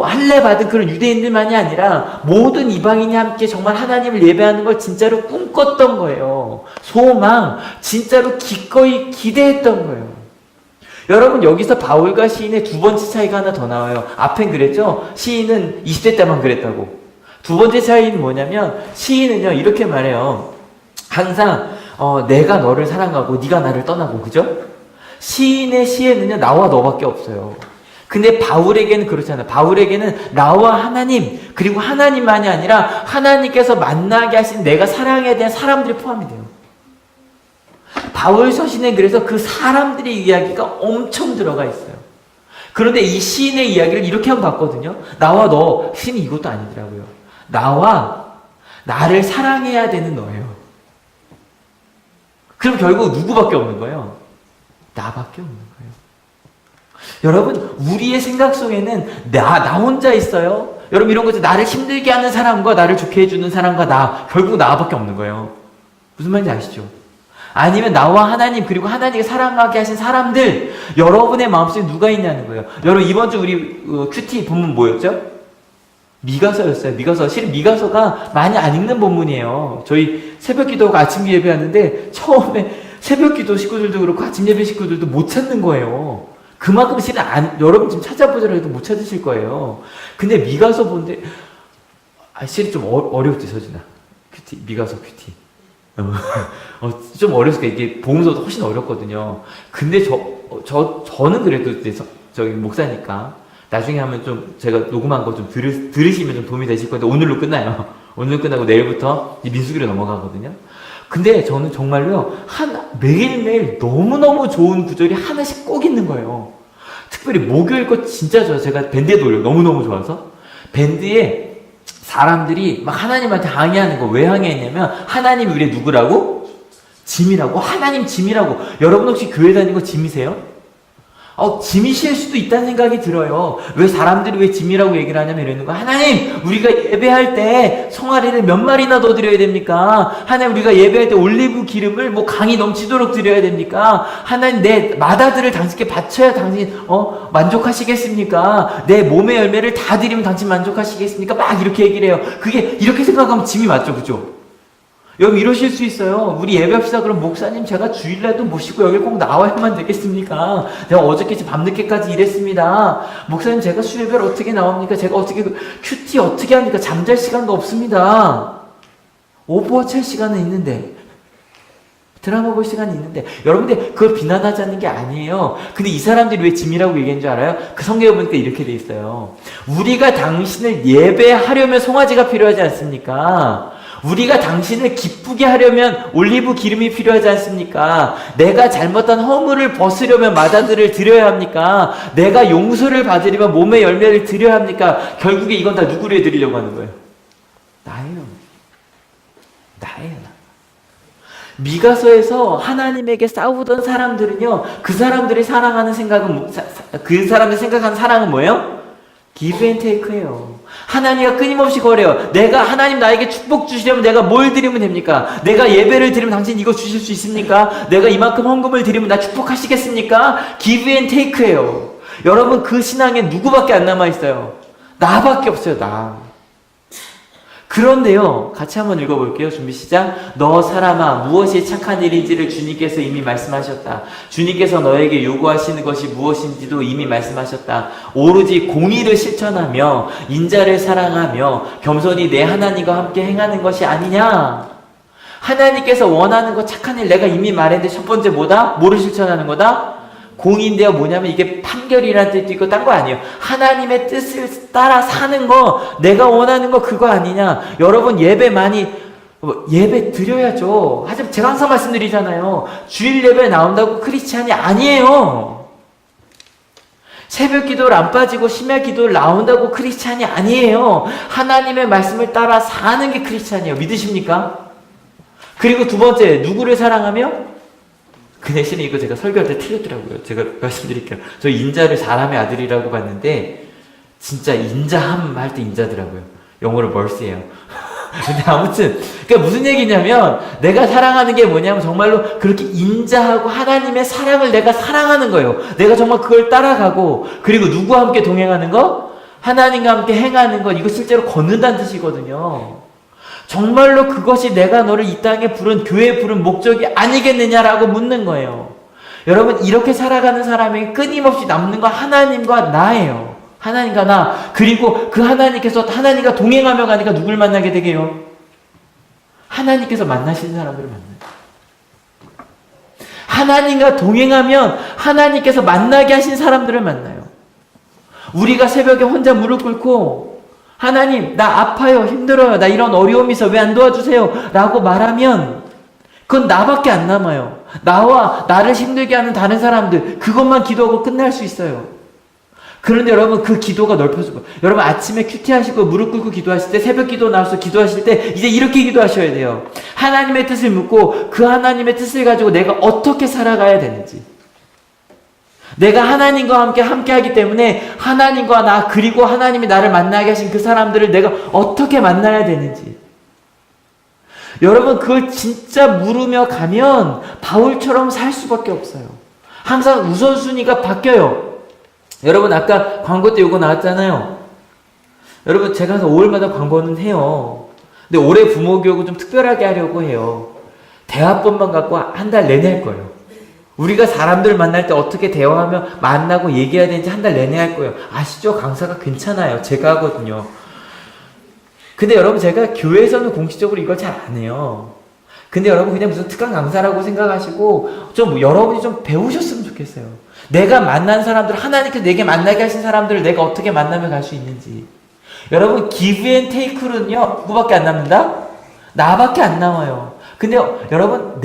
할례 받은 그런 유대인들만이 아니라 모든 이방인이 함께 정말 하나님을 예배하는 걸 진짜로 꿈꿨던 거예요. 소망, 진짜로 기꺼이 기대했던 거예요. 여러분, 여기서 바울과 시인의 두 번째 차이가 하나 더 나와요. 앞엔 그랬죠? 시인은 20대 때만 그랬다고. 두 번째 차이는 뭐냐면, 시인은요 이렇게 말해요. 항상 내가 너를 사랑하고 네가 나를 떠나고, 그죠? 시인의 시에는요 나와 너밖에 없어요. 근데 바울에게는 그렇잖아요. 바울에게는 나와 하나님, 그리고 하나님만이 아니라 하나님께서 만나게 하신 내가 사랑해야 되는 사람들이 포함이 돼요. 바울 서신에 그래서 그 사람들의 이야기가 엄청 들어가 있어요. 그런데 이 시인의 이야기를 이렇게 한번 봤거든요. 나와 너, 시인이 이것도 아니더라고요. 나와 나를 사랑해야 되는 너예요. 그럼 결국 누구밖에 없는 거예요? 나밖에 없는 거예요. 여러분, 우리의 생각 속에는 나 혼자 있어요. 여러분, 이런 거죠. 나를 힘들게 하는 사람과 나를 좋게 해주는 사람과 나, 결국 나밖에 없는 거예요. 무슨 말인지 아시죠? 아니면 나와 하나님, 그리고 하나님이 사랑하게 하신 사람들, 여러분의 마음속에 누가 있냐는 거예요. 여러분, 이번 주 우리 큐티 본문 뭐였죠? 미가서였어요. 미가서. 실은 미가서가 많이 안 읽는 본문이에요. 저희 새벽 기도하고 아침 예배 하는데 처음에 새벽 기도 식구들도 그렇고 아침 예배 식구들도 못 찾는 거예요. 그만큼 실은 여러분 지금 찾아보자라 해도 못 찾으실 거예요. 근데 미가서 본데 실은 좀 어렵지, 서진아. 큐티, 미가서 큐티. 좀 어렸으니까 이게 보면서도 훨씬 어렵거든요. 근데 저는 그래도 저기 목사니까 나중에 하면 좀 제가 녹음한 거 좀 들으시면 좀 도움이 되실 건데 오늘로 끝나요. 오늘 끝나고 내일부터 민수기로 넘어가거든요. 근데 저는 정말요, 매일매일 너무너무 좋은 구절이 하나씩 꼭 있는 거예요. 특별히 목요일 거 진짜 좋아요. 제가 밴드에 돌려요. 너무너무 좋아서. 밴드에 사람들이 막 하나님한테 항의하는 거, 왜 항의했냐면, 하나님 우리의 누구라고? 짐이라고? 하나님 짐이라고. 여러분 혹시 교회 다니는 거 짐이세요? 짐이실 수도 있다는 생각이 들어요. 왜 사람들이 왜 짐이라고 얘기를 하냐면 이러는 거야. 하나님, 우리가 예배할 때 송아리를 몇 마리나 더 드려야 됩니까? 하나님, 우리가 예배할 때 올리브 기름을 강이 넘치도록 드려야 됩니까? 하나님, 내 마다들을 당신께 바쳐야 당신 만족하시겠습니까? 내 몸의 열매를 다 드리면 당신 만족하시겠습니까? 막 이렇게 얘기를 해요. 그게 이렇게 생각하면 짐이 맞죠, 그죠? 여러분, 이러실 수 있어요. 우리 예배합시다. 그럼 목사님, 제가 주일날도 모시고 여기 꼭 나와야만 되겠습니까? 내가 어저께 밤늦게까지 일했습니다. 목사님, 제가 수요일 어떻게 나옵니까? 제가 어떻게 큐티 어떻게 합니까? 잠잘 시간도 없습니다. 오버워치 할 시간은 있는데, 드라마 볼 시간이 있는데, 여러분들 그걸 비난하자는 게 아니에요. 근데 이 사람들이 왜 짐이라고 얘기한 줄 알아요? 그 성경에 보니까 이렇게 돼 있어요. 우리가 당신을 예배하려면 송아지가 필요하지 않습니까? 우리가 당신을 기쁘게 하려면 올리브 기름이 필요하지 않습니까? 내가 잘못한 허물을 벗으려면 마다들을 드려야 합니까? 내가 용서를 받으려면 몸의 열매를 드려야 합니까? 결국에 이건 다 누구를 드리려고 하는 거예요? 나예요. 미가서에서 하나님에게 싸우던 사람들은요, 그 사람들이 사랑하는 생각은, 그 사람들이 생각하는 사랑은 뭐예요? give and take예요. 하나님과 끊임없이 거래요. 내가 하나님 나에게 축복 주시려면 내가 뭘 드리면 됩니까? 내가 예배를 드리면 당신 이거 주실 수 있습니까? 내가 이만큼 헌금을 드리면 나 축복하시겠습니까? give and take예요. 여러분, 그 신앙에 누구밖에 안 남아있어요? 나밖에 없어요. 나. 그런데요, 같이 한번 읽어볼게요. 준비 시작. 너 사람아, 무엇이 착한 일인지를 주님께서 이미 말씀하셨다. 주님께서 너에게 요구하시는 것이 무엇인지도 이미 말씀하셨다. 오로지 공의를 실천하며 인자를 사랑하며 겸손히 내 하나님과 함께 행하는 것이 아니냐. 하나님께서 원하는 것, 착한 일 내가 이미 말했는데 첫 번째 뭐다? 뭐를 실천하는 거다? 공의인데요. 뭐냐면 이게 판결이라는 뜻도 있고 딴 거 아니에요. 하나님의 뜻을 따라 사는 거, 내가 원하는 거 그거 아니냐. 여러분, 예배 드려야죠. 하지만 제가 항상 말씀드리잖아요. 주일 예배 나온다고 크리스찬이 아니에요. 새벽 기도를 안 빠지고 심야 기도를 나온다고 크리스찬이 아니에요. 하나님의 말씀을 따라 사는 게 크리스찬이에요. 믿으십니까? 그리고 두 번째, 누구를 사랑하며? 그 대신에 이거 제가 설교할 때 틀렸더라고요. 제가 말씀드릴게요. 저 인자를 사람의 아들이라고 봤는데 진짜 인자함 할 때 인자더라고요. 영어로 mercy예요. 근데 아무튼 그러니까 무슨 얘기냐면 내가 사랑하는 게 뭐냐면 정말로 그렇게 인자하고 하나님의 사랑을 내가 사랑하는 거예요. 내가 정말 그걸 따라가고 그리고 누구와 함께 동행하는 거? 하나님과 함께 행하는 거. 이거 실제로 걷는다는 뜻이거든요. 정말로 그것이 내가 너를 이 땅에 부른 교회에 부른 목적이 아니겠느냐라고 묻는 거예요. 여러분 이렇게 살아가는 사람에게 끊임없이 남는 건 하나님과 나예요. 하나님과 나. 그리고 그 하나님께서 하나님과 동행하며 가니까 누굴 만나게 되게요? 하나님께서 만나시는 사람들을 만나요. 하나님과 동행하면 하나님께서 만나게 하신 사람들을 만나요. 우리가 새벽에 혼자 무릎 꿇고 하나님 나 아파요 힘들어요 나 이런 어려움이 있어 왜 안 도와주세요 라고 말하면 그건 나밖에 안 남아요. 나와 나를 힘들게 하는 다른 사람들 그것만 기도하고 끝날 수 있어요. 그런데 여러분 그 기도가 넓혀지고 여러분 아침에 큐티하시고 무릎 꿇고 기도하실 때 새벽 기도 나와서 기도하실 때 이제 이렇게 기도하셔야 돼요. 하나님의 뜻을 묻고 그 하나님의 뜻을 가지고 내가 어떻게 살아가야 되는지 내가 하나님과 함께 하기 때문에 하나님과 나 그리고 하나님이 나를 만나게 하신 그 사람들을 내가 어떻게 만나야 되는지 여러분 그걸 진짜 물으며 가면 바울처럼 살 수밖에 없어요. 항상 우선순위가 바뀌어요. 여러분 아까 광고 때 이거 나왔잖아요. 여러분 제가 항상 5월마다 광고는 해요. 근데 올해 부모교육은 좀 특별하게 하려고 해요. 대화법만 갖고 한 달 내내 할 거예요. 우리가 사람들 만날 때 어떻게 대화하며 만나고 얘기해야 되는지 한 달 내내 할 거예요. 아시죠? 강사가 괜찮아요. 제가 하거든요. 근데 여러분 제가 교회에서는 공식적으로 이걸 잘 안 해요. 근데 여러분 그냥 무슨 특강 강사라고 생각하시고 좀 여러분이 좀 배우셨으면 좋겠어요. 내가 만난 사람들 하나님께서 내게 만나게 하신 사람들을 내가 어떻게 만나며 갈 수 있는지. 여러분 give and take는요 누구밖에 안 남는다? 나밖에 안 나와요. 근데 여러분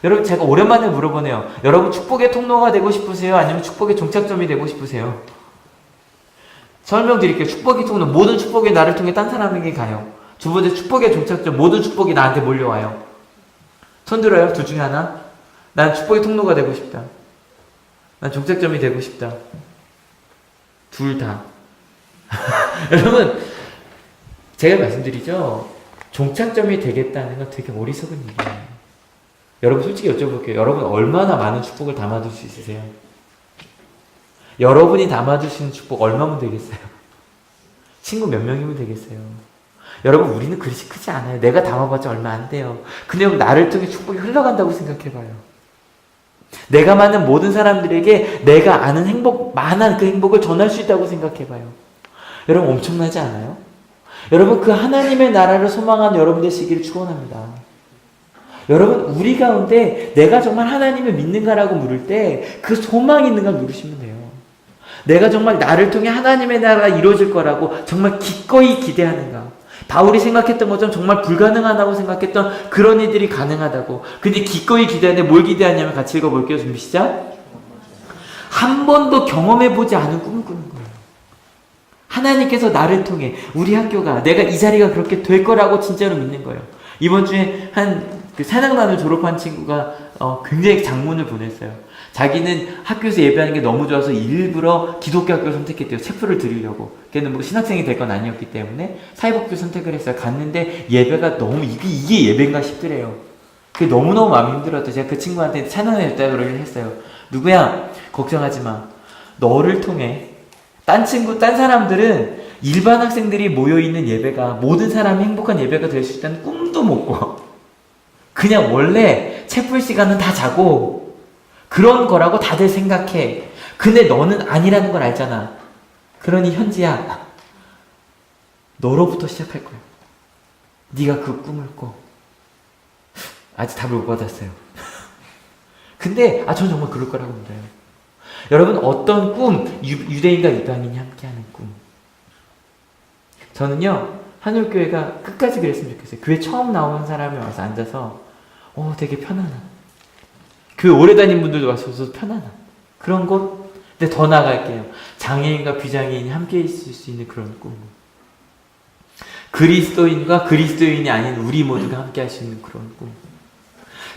여러분 제가 오랜만에 물어보네요. 여러분 축복의 통로가 되고 싶으세요? 아니면 축복의 종착점이 되고 싶으세요? 설명드릴게요. 축복의 통로 모든 축복이 나를 통해 딴 사람에게 가요. 두 번째 축복의 종착점 모든 축복이 나한테 몰려와요. 손 들어요. 둘 중에 하나. 난 축복의 통로가 되고 싶다. 난 종착점이 되고 싶다. 둘 다. 여러분 제가 말씀드리죠. 종착점이 되겠다는 건 되게 어리석은 일이에요. 여러분 솔직히 여쭤볼게요. 여러분 얼마나 많은 축복을 담아둘 수 있으세요? 여러분이 담아두시는 축복 얼마면 되겠어요? 친구 몇 명이면 되겠어요? 여러분 우리는 그릇이 크지 않아요. 내가 담아봤자 얼마 안 돼요. 근데 나를 통해 축복이 흘러간다고 생각해봐요. 내가 만난 모든 사람들에게 내가 아는 행복, 만한 그 행복을 전할 수 있다고 생각해봐요. 여러분 엄청나지 않아요? 여러분 그 하나님의 나라를 소망하는 여러분 되시기를 축원합니다. 여러분 우리 가운데 내가 정말 하나님을 믿는가라고 물을 때 그 소망이 있는가 물으시면 돼요. 내가 정말 나를 통해 하나님의 나라가 이루어질 거라고 정말 기꺼이 기대하는가. 바울이 생각했던 것처럼 정말 불가능하다고 생각했던 그런 일들이 가능하다고. 근데 기꺼이 기대하는데 뭘 기대하냐면 같이 읽어볼게요. 준비 시작. 한 번도 경험해보지 않은 꿈을 꾸는 거예요. 하나님께서 나를 통해 우리 학교가 내가 이 자리가 그렇게 될 거라고 진짜로 믿는 거예요. 이번 주에 그 산악단을 졸업한 친구가 굉장히 장문을 보냈어요. 자기는 학교에서 예배하는 게 너무 좋아서 일부러 기독교 학교를 선택했대요. 체프를 드리려고. 걔는 뭐 신학생이 될 건 아니었기 때문에 사회복지를 선택을 했어요. 갔는데 예배가 너무 이게 예배인가 싶더래요. 그게 너무너무 마음이 힘들었대. 제가 그 친구한테 찬양해줬다고 했어요. 누구야? 걱정하지 마. 너를 통해 딴 사람들은 일반 학생들이 모여있는 예배가 모든 사람이 행복한 예배가 될 수 있다는 꿈도 못 꿔. 그냥 원래 체풀 시간은 다 자고 그런 거라고 다들 생각해. 근데 너는 아니라는 걸 알잖아. 그러니 현지야 너로부터 시작할 거야. 네가 그 꿈을 꿔. 아직 답을 못 받았어요. 근데 저는 정말 그럴 거라고 믿어요. 여러분 어떤 꿈, 유대인과 이방인이 함께하는 꿈. 저는요 한울교회가 끝까지 그랬으면 좋겠어요. 교회 처음 나오는 사람이 와서 앉아서 되게 편안한, 교회 오래 다닌 분들도 와서 편안한 그런 곳. 근데 더 나아갈게요. 장애인과 비장애인이 함께 있을 수 있는 그런 꿈. 그리스도인과 그리스도인이 아닌 우리 모두가 함께 할 수 있는 그런 꿈.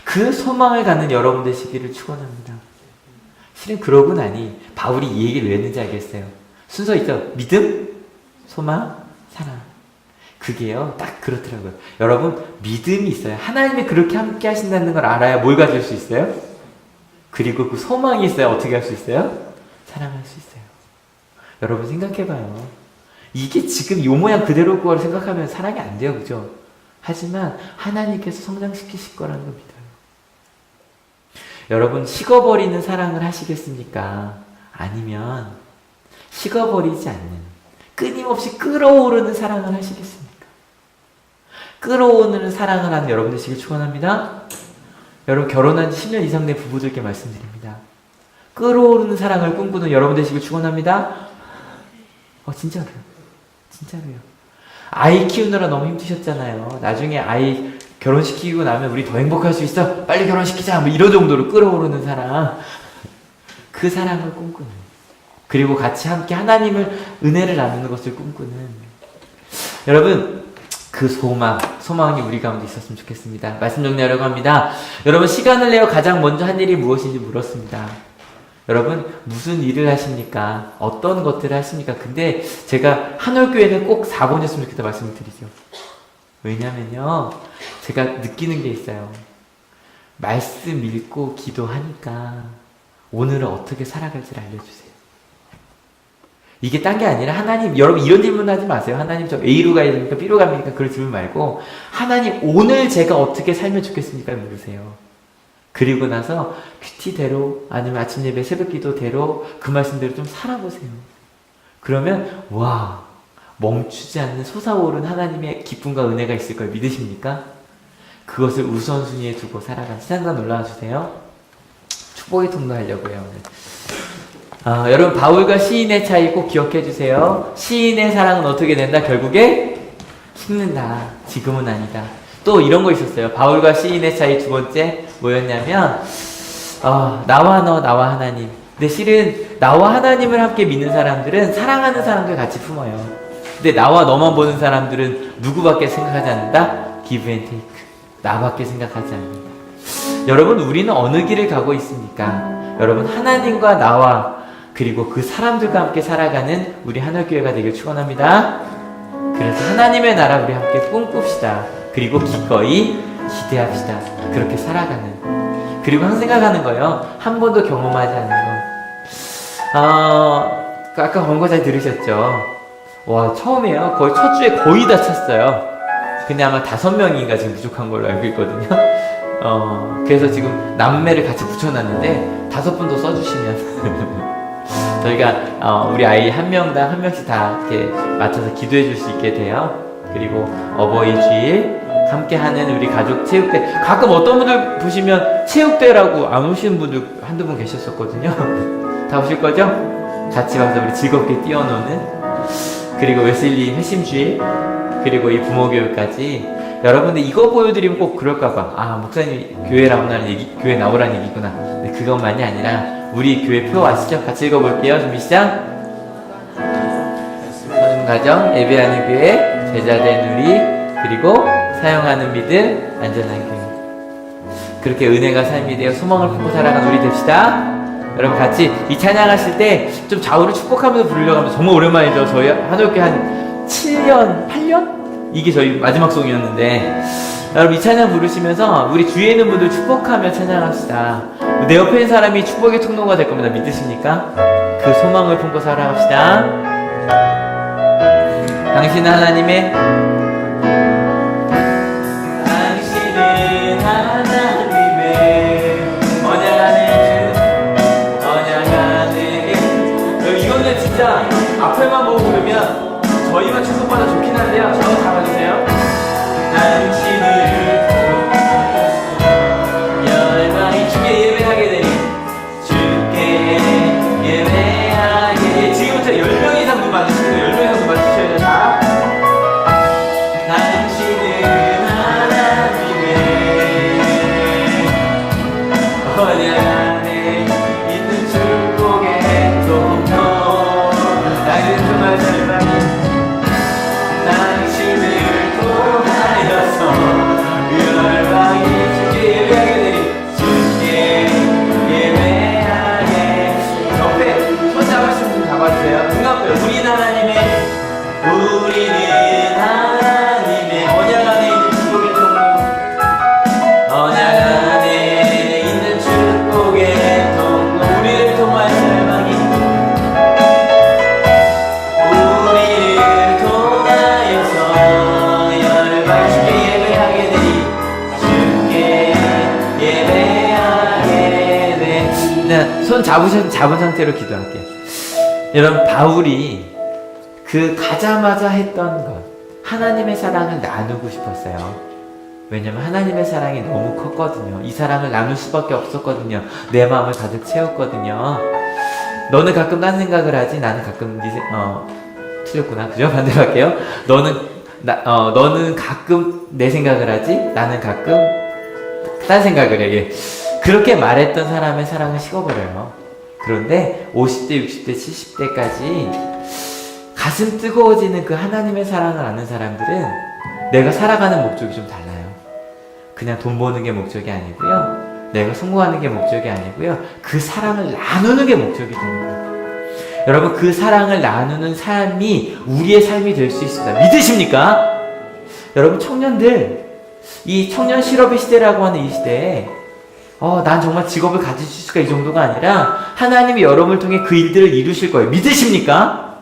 그 소망을 갖는 여러분 되시기를 축원합니다. 실은 그러고 나니 바울이 이 얘기를 왜 했는지 알겠어요. 순서 있죠. 믿음, 소망, 사랑. 그게요, 딱 그렇더라고요. 여러분, 믿음이 있어요. 하나님이 그렇게 함께 하신다는 걸 알아야 뭘 가질 수 있어요? 그리고 그 소망이 있어야 어떻게 할 수 있어요? 사랑할 수 있어요. 여러분 생각해봐요. 이게 지금 요 모양 그대로 걸 생각하면 사랑이 안 돼요. 그죠? 하지만 하나님께서 성장시키실 거라는 걸 믿어요. 여러분, 식어버리는 사랑을 하시겠습니까? 아니면 식어버리지 않는 끊임없이 끓어오르는 사랑을 하시겠습니까? 끓어오르는 사랑을 하는 여러분 되시길 축원합니다. 여러분, 결혼한 지 10년 이상 된 부부들께 말씀드립니다. 끓어오르는 사랑을 꿈꾸는 여러분 되시길 축원합니다. 진짜로요. 진짜로요. 아이 키우느라 너무 힘드셨잖아요. 나중에 아이 결혼시키고 나면 우리 더 행복할 수 있어. 빨리 결혼시키자. 뭐 이런 정도로 끓어오르는 사랑. 그 사랑을 꿈꾸는. 그리고 같이 함께 하나님을 은혜를 나누는 것을 꿈꾸는. 여러분, 그 소망이 우리 가운데 있었으면 좋겠습니다. 말씀 정리하려고 합니다. 여러분, 시간을 내어 가장 먼저 한 일이 무엇인지 물었습니다. 여러분, 무슨 일을 하십니까? 어떤 것들을 하십니까? 근데 제가 한올교회는 꼭 4번이었으면 좋겠다 말씀을 드리죠. 왜냐면요, 제가 느끼는 게 있어요. 말씀 읽고 기도하니까 오늘은 어떻게 살아갈지를 알려주세요. 이게 딴 게 아니라 하나님, 여러분 이런 질문 하지 마세요. 하나님 저 A로 가야 됩니까? B로 갑니까? 그런 질문 말고 하나님 오늘 제가 어떻게 살면 좋겠습니까? 물으세요. 그리고 나서 큐티대로 아니면 아침 예배 새벽 기도대로 그 말씀대로 좀 살아보세요. 그러면 와, 멈추지 않는 솟아오른 하나님의 기쁨과 은혜가 있을 걸 믿으십니까? 그것을 우선순위에 두고 살아간 시상관 올라와 주세요. 축복의 통로 하려고 해요. 오늘. 여러분, 바울과 시인의 차이 꼭 기억해 주세요. 시인의 사랑은 어떻게 된다? 결국에 식는다. 지금은 아니다. 또 이런 거 있었어요. 바울과 시인의 차이 두 번째 뭐였냐면 나와 너, 나와 하나님. 근데 실은 나와 하나님을 함께 믿는 사람들은 사랑하는 사람들 같이 품어요. 근데 나와 너만 보는 사람들은 누구밖에 생각하지 않는다? give and take. 나밖에 생각하지 않는다. 여러분, 우리는 어느 길을 가고 있습니까? 여러분, 하나님과 나와 그리고 그 사람들과 함께 살아가는 우리 하늘교회가 되길 축원합니다. 그래서 하나님의 나라 우리 함께 꿈꿉시다. 그리고 기꺼이 기대합시다. 그렇게 살아가는. 그리고 항상 생각하는 거예요. 한 번도 경험하지 않는 거. 아까 광고 잘 들으셨죠? 와, 처음이에요. 거의 첫 주에 거의 다 찼어요. 근데 아마 5명인가 지금 부족한 걸로 알고 있거든요. 그래서 지금 남매를 같이 붙여놨는데 5분 더 써주시면 저희가 우리 아이 한 명당 한 명씩 다 이렇게 맡아서 기도해 줄 수 있게 돼요. 그리고 어버이 주일 함께하는 우리 가족 체육대, 가끔 어떤 분들 보시면 체육대라고 안 오시는 분들 한두 분 계셨었거든요. 다 오실 거죠? 같이 와서 우리 즐겁게 뛰어노는. 그리고 웨슬리 회심주일, 그리고 이 부모교육까지. 여러분들 이거 보여드리면 꼭 그럴까봐, 목사님 교회 나오라는 얘기, 교회 나오라는 얘기구나. 근데 그것만이 아니라 우리 교회 표 아시죠? 같이 읽어볼게요. 준비 시작. 가정, 예배하는 교회, 제자된 우리, 그리고 사용하는 믿음, 안전한 교회. 그렇게 은혜가 삶이 되어 소망을 품고 살아가는 우리 됩시다. 여러분 같이 이 찬양하실 때 좀 좌우를 축복하면서 부르려고 하면 정말 오랜만이죠. 저희 한올교회 한 7년, 8년? 이게 저희 마지막 송이었는데, 여러분 이 찬양 부르시면서 우리 주위에 있는 분들 축복하며 찬양합시다. 내 옆에 있는 사람이 축복의 통로가 될 겁니다. 믿으십니까? 그 소망을 품고 살아갑시다. 당신은 하나님의 진짜 앞에만 보고 부르면 저희만 축복받아 좋긴 한데요. 저거 잡아주세요. 당신을 열망이 주께 예배하게 되니 주께 예배하게. 지금부터 10명 이상 분 맞으시고 10명 이상 분 맞으셔야 돼요. 다 손 잡은 상태로 기도할게요. 여러분, 바울이 그 가자마자 했던 것, 하나님의 사랑을 나누고 싶었어요. 왜냐면 하나님의 사랑이 너무 컸거든요. 이 사랑을 나눌 수밖에 없었거든요. 내 마음을 가득 채웠거든요. 너는 가끔 딴 생각을 하지, 나는 가끔 틀렸구나. 그죠? 반대로 할게요. 너는 가끔 내 생각을 하지, 나는 가끔 딴 생각을 해. 예. 그렇게 말했던 사람의 사랑은 식어버려요. 그런데 50대, 60대, 70대까지 가슴 뜨거워지는 그 하나님의 사랑을 아는 사람들은 내가 살아가는 목적이 좀 달라요. 그냥 돈 버는 게 목적이 아니고요. 내가 성공하는 게 목적이 아니고요. 그 사랑을 나누는 게 목적이 되는 거예요. 여러분, 그 사랑을 나누는 삶이 우리의 삶이 될 수 있습니다. 믿으십니까? 여러분, 청년들, 이 청년 실업의 시대라고 하는 이 시대에 난 정말 직업을 가질 수가 이 정도가 아니라 하나님이 여러분을 통해 그 일들을 이루실 거예요. 믿으십니까?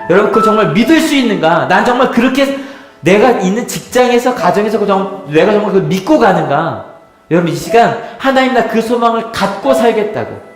여러분, 그거 정말 믿을 수 있는가? 난 정말 그렇게 내가 있는 직장에서, 가정에서 내가 정말 그걸 믿고 가는가? 여러분, 이 시간 하나님, 나 그 소망을 갖고 살겠다고.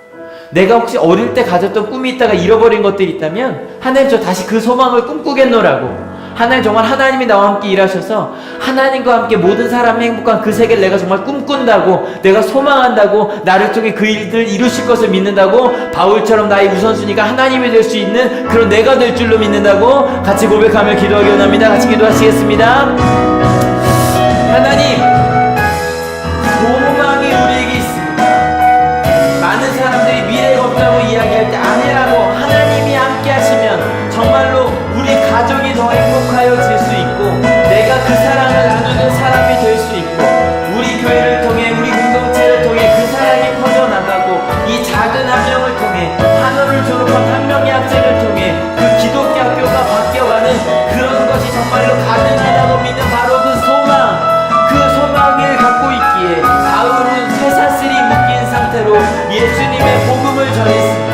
내가 혹시 어릴 때 가졌던 꿈이 있다가 잃어버린 것들이 있다면 하나님, 저 다시 그 소망을 꿈꾸겠노라고. 하나님, 정말 하나님이 나와 함께 일하셔서 하나님과 함께 모든 사람이 행복한 그 세계를 내가 정말 꿈꾼다고, 내가 소망한다고, 나를 통해 그 일들을 이루실 것을 믿는다고, 바울처럼 나의 우선순위가 하나님이 될 수 있는 그런 내가 될 줄로 믿는다고 같이 고백하며 기도하기 원합니다. 같이 기도하시겠습니다. 하나님, 소망이 우리에게 있습니다. 많은 사람들이 미래가 없다고 이야기할 때 아니라고, 하나님이 함께 하시면 정말로 우리 가정이 더 행복하여질 수 있고, 내가 그 사랑을 나누는 사람이 될 수 있고, 우리 교회를 통해, 우리 공동체를 통해 그 사랑이 퍼져나가고, 이 작은 함정을 통해, 한어를 졸업한 한 명의 학생을 통해 그 기독교 학교가 바뀌어가는 그런 것이 정말로 가능하다고 믿는 바로 그 소망을 갖고 있기에 바울은 쇠사슬이 묶인 상태로 예수님의 복음을 전했습니다.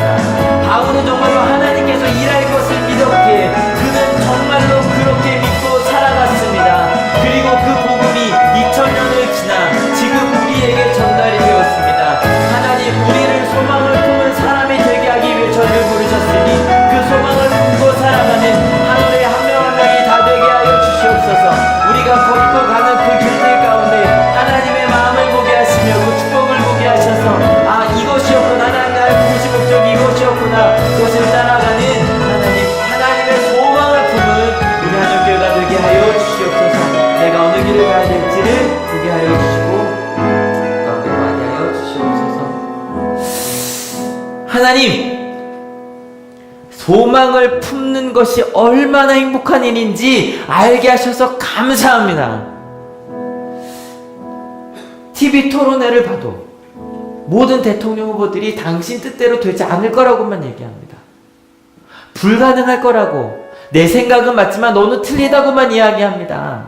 바울은 정말로 하나님께서 일할 것을 믿었기에 그는 정말로 그렇게 믿고 살아갔습니다. 그리고 그 복음이 2000년을 지나 지금 우리에게 전달이 되었습니다. 하나님, 우리를 소망을 품은 사람이 되게 하기 위해 저희를 부르셨으니 그 소망을 품고 살아가는 하늘의 한 명 한 명이 다 되게 하여 주시옵소서. 우리가 걷고 가는 그 길들 가운데 하나님의 마음을 보게 하시며 그 축복을 보게 하셔서 이것이었구나, 하나님 나의 부르신 목적이 이것이었구나, 그것을 따라가는 하나님의 소망을 품은 우리 하늘교회가 되게 하여 주시옵소서. 내가 어느 길을 가야 될지를 보게 하여 주시고 가운데 많이 하여 주시옵소서. 하나님, 소망을 품는 것이 얼마나 행복한 일인지 알게 하셔서 감사합니다. TV 토론회를 봐도 모든 대통령 후보들이 당신 뜻대로 되지 않을 거라고만 얘기합니다. 불가능할 거라고, 내 생각은 맞지만 너는 틀리다고만 이야기합니다.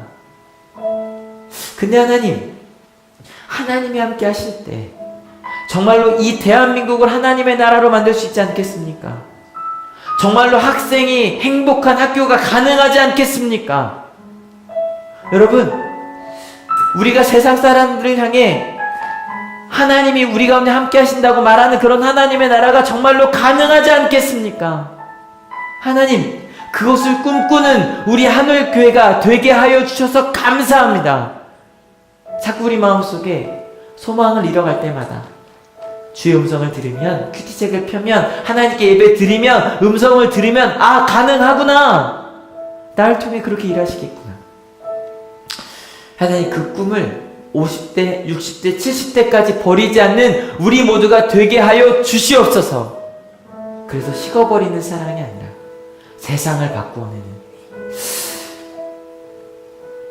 근데 하나님이 함께 하실 때 정말로 이 대한민국을 하나님의 나라로 만들 수 있지 않겠습니까? 정말로 학생이 행복한 학교가 가능하지 않겠습니까? 여러분, 우리가 세상 사람들을 향해 하나님이 우리 가운데 함께 하신다고 말하는 그런 하나님의 나라가 정말로 가능하지 않겠습니까? 하나님, 그것을 꿈꾸는 우리 하늘교회가 되게 하여 주셔서 감사합니다. 자꾸 우리 마음속에 소망을 잃어갈 때마다 주의 음성을 들으면, 큐티책을 펴면, 하나님께 예배 드리면, 음성을 들으면 가능하구나, 나를 통해 그렇게 일하시겠구나. 하나님, 그 꿈을 50대, 60대, 70대까지 버리지 않는 우리 모두가 되게 하여 주시옵소서. 그래서 식어버리는 사랑이 아니라 세상을 바꾸어내는,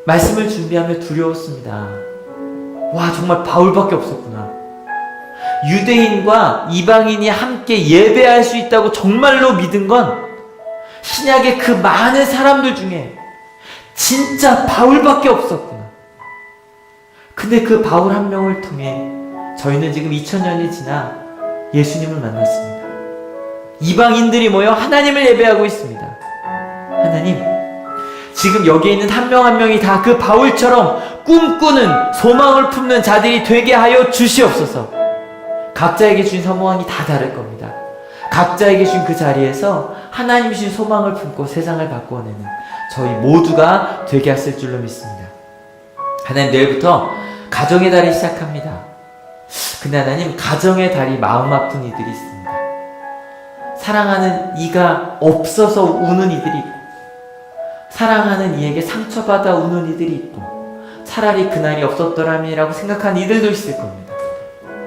말씀을 준비하며 두려웠습니다. 와, 정말 바울밖에 없었구나. 유대인과 이방인이 함께 예배할 수 있다고 정말로 믿은 건 신약의 그 많은 사람들 중에 진짜 바울밖에 없었구나. 근데 그 바울 한 명을 통해 저희는 지금 2000년이 지나 예수님을 만났습니다. 이방인들이 모여 하나님을 예배하고 있습니다. 하나님, 지금 여기에 있는 한 명 한 명이 다 그 바울처럼 꿈꾸는, 소망을 품는 자들이 되게 하여 주시옵소서. 각자에게 주신 소망이 다 다를 겁니다. 각자에게 주신 그 자리에서 하나님이 주신 소망을 품고 세상을 바꾸어내는 저희 모두가 되게 하실 줄로 믿습니다. 하나님, 내일부터 가정의 달이 시작합니다. 근데 하나님, 가정의 달이 마음 아픈 이들이 있습니다. 사랑하는 이가 없어서 우는 이들이 있고, 사랑하는 이에게 상처받아 우는 이들이 있고, 차라리 그날이 없었더라면이라고 생각하는 이들도 있을 겁니다.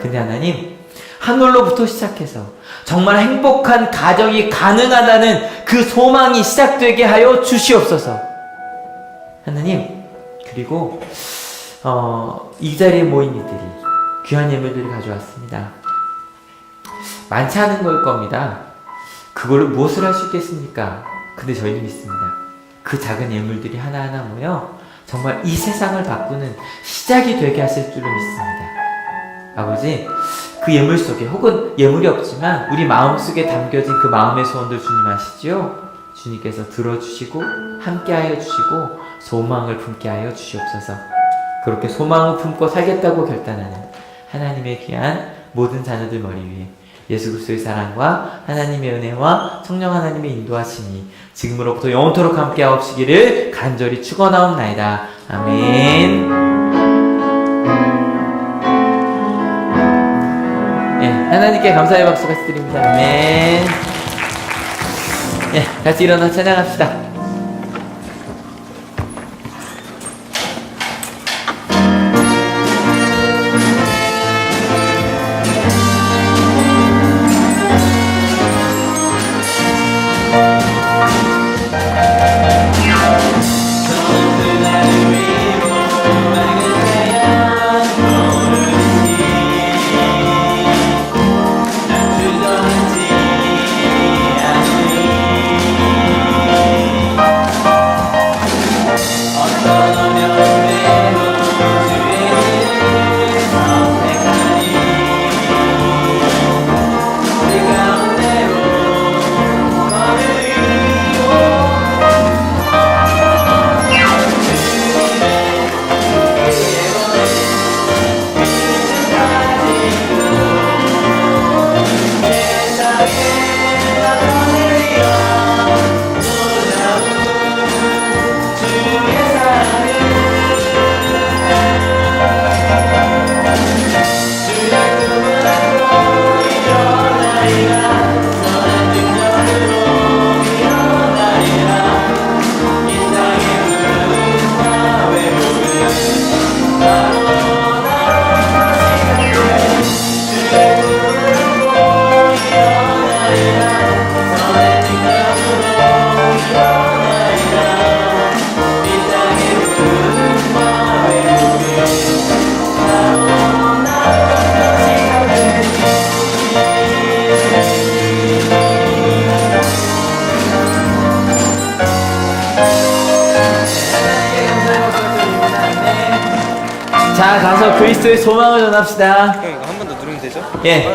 근데 하나님, 하늘로부터 시작해서 정말 행복한 가정이 가능하다는 그 소망이 시작되게 하여 주시옵소서. 하나님, 그리고 이 자리에 모인 이들이 귀한 예물들을 가져왔습니다. 많지 않은 걸 겁니다. 그걸로 무엇을 할 수 있겠습니까? 근데 저희는 믿습니다. 그 작은 예물들이 하나하나 모여 정말 이 세상을 바꾸는 시작이 되게 하실 줄로 믿습니다. 아버지, 그 예물 속에, 혹은 예물이 없지만 우리 마음속에 담겨진 그 마음의 소원들 주님 아시지요? 주님께서 들어주시고 함께하여 주시고 소망을 품게 하여 주시옵소서. 그렇게 소망을 품고 살겠다고 결단하는 하나님의 귀한 모든 자녀들 머리 위에 예수 그리스도의 사랑과 하나님의 은혜와 성령 하나님의 인도하심이 지금으로부터 영원토록 함께하옵시기를 간절히 축원하옵나이다. 아멘. 예, 하나님께 감사의 박수 같이 드립니다. 아멘. 예, 같이 일어나 찬양합시다. 자, 가서 그리스도의 소망을 전합시다. 형 이거 한 번 더 누르면 되죠? 예.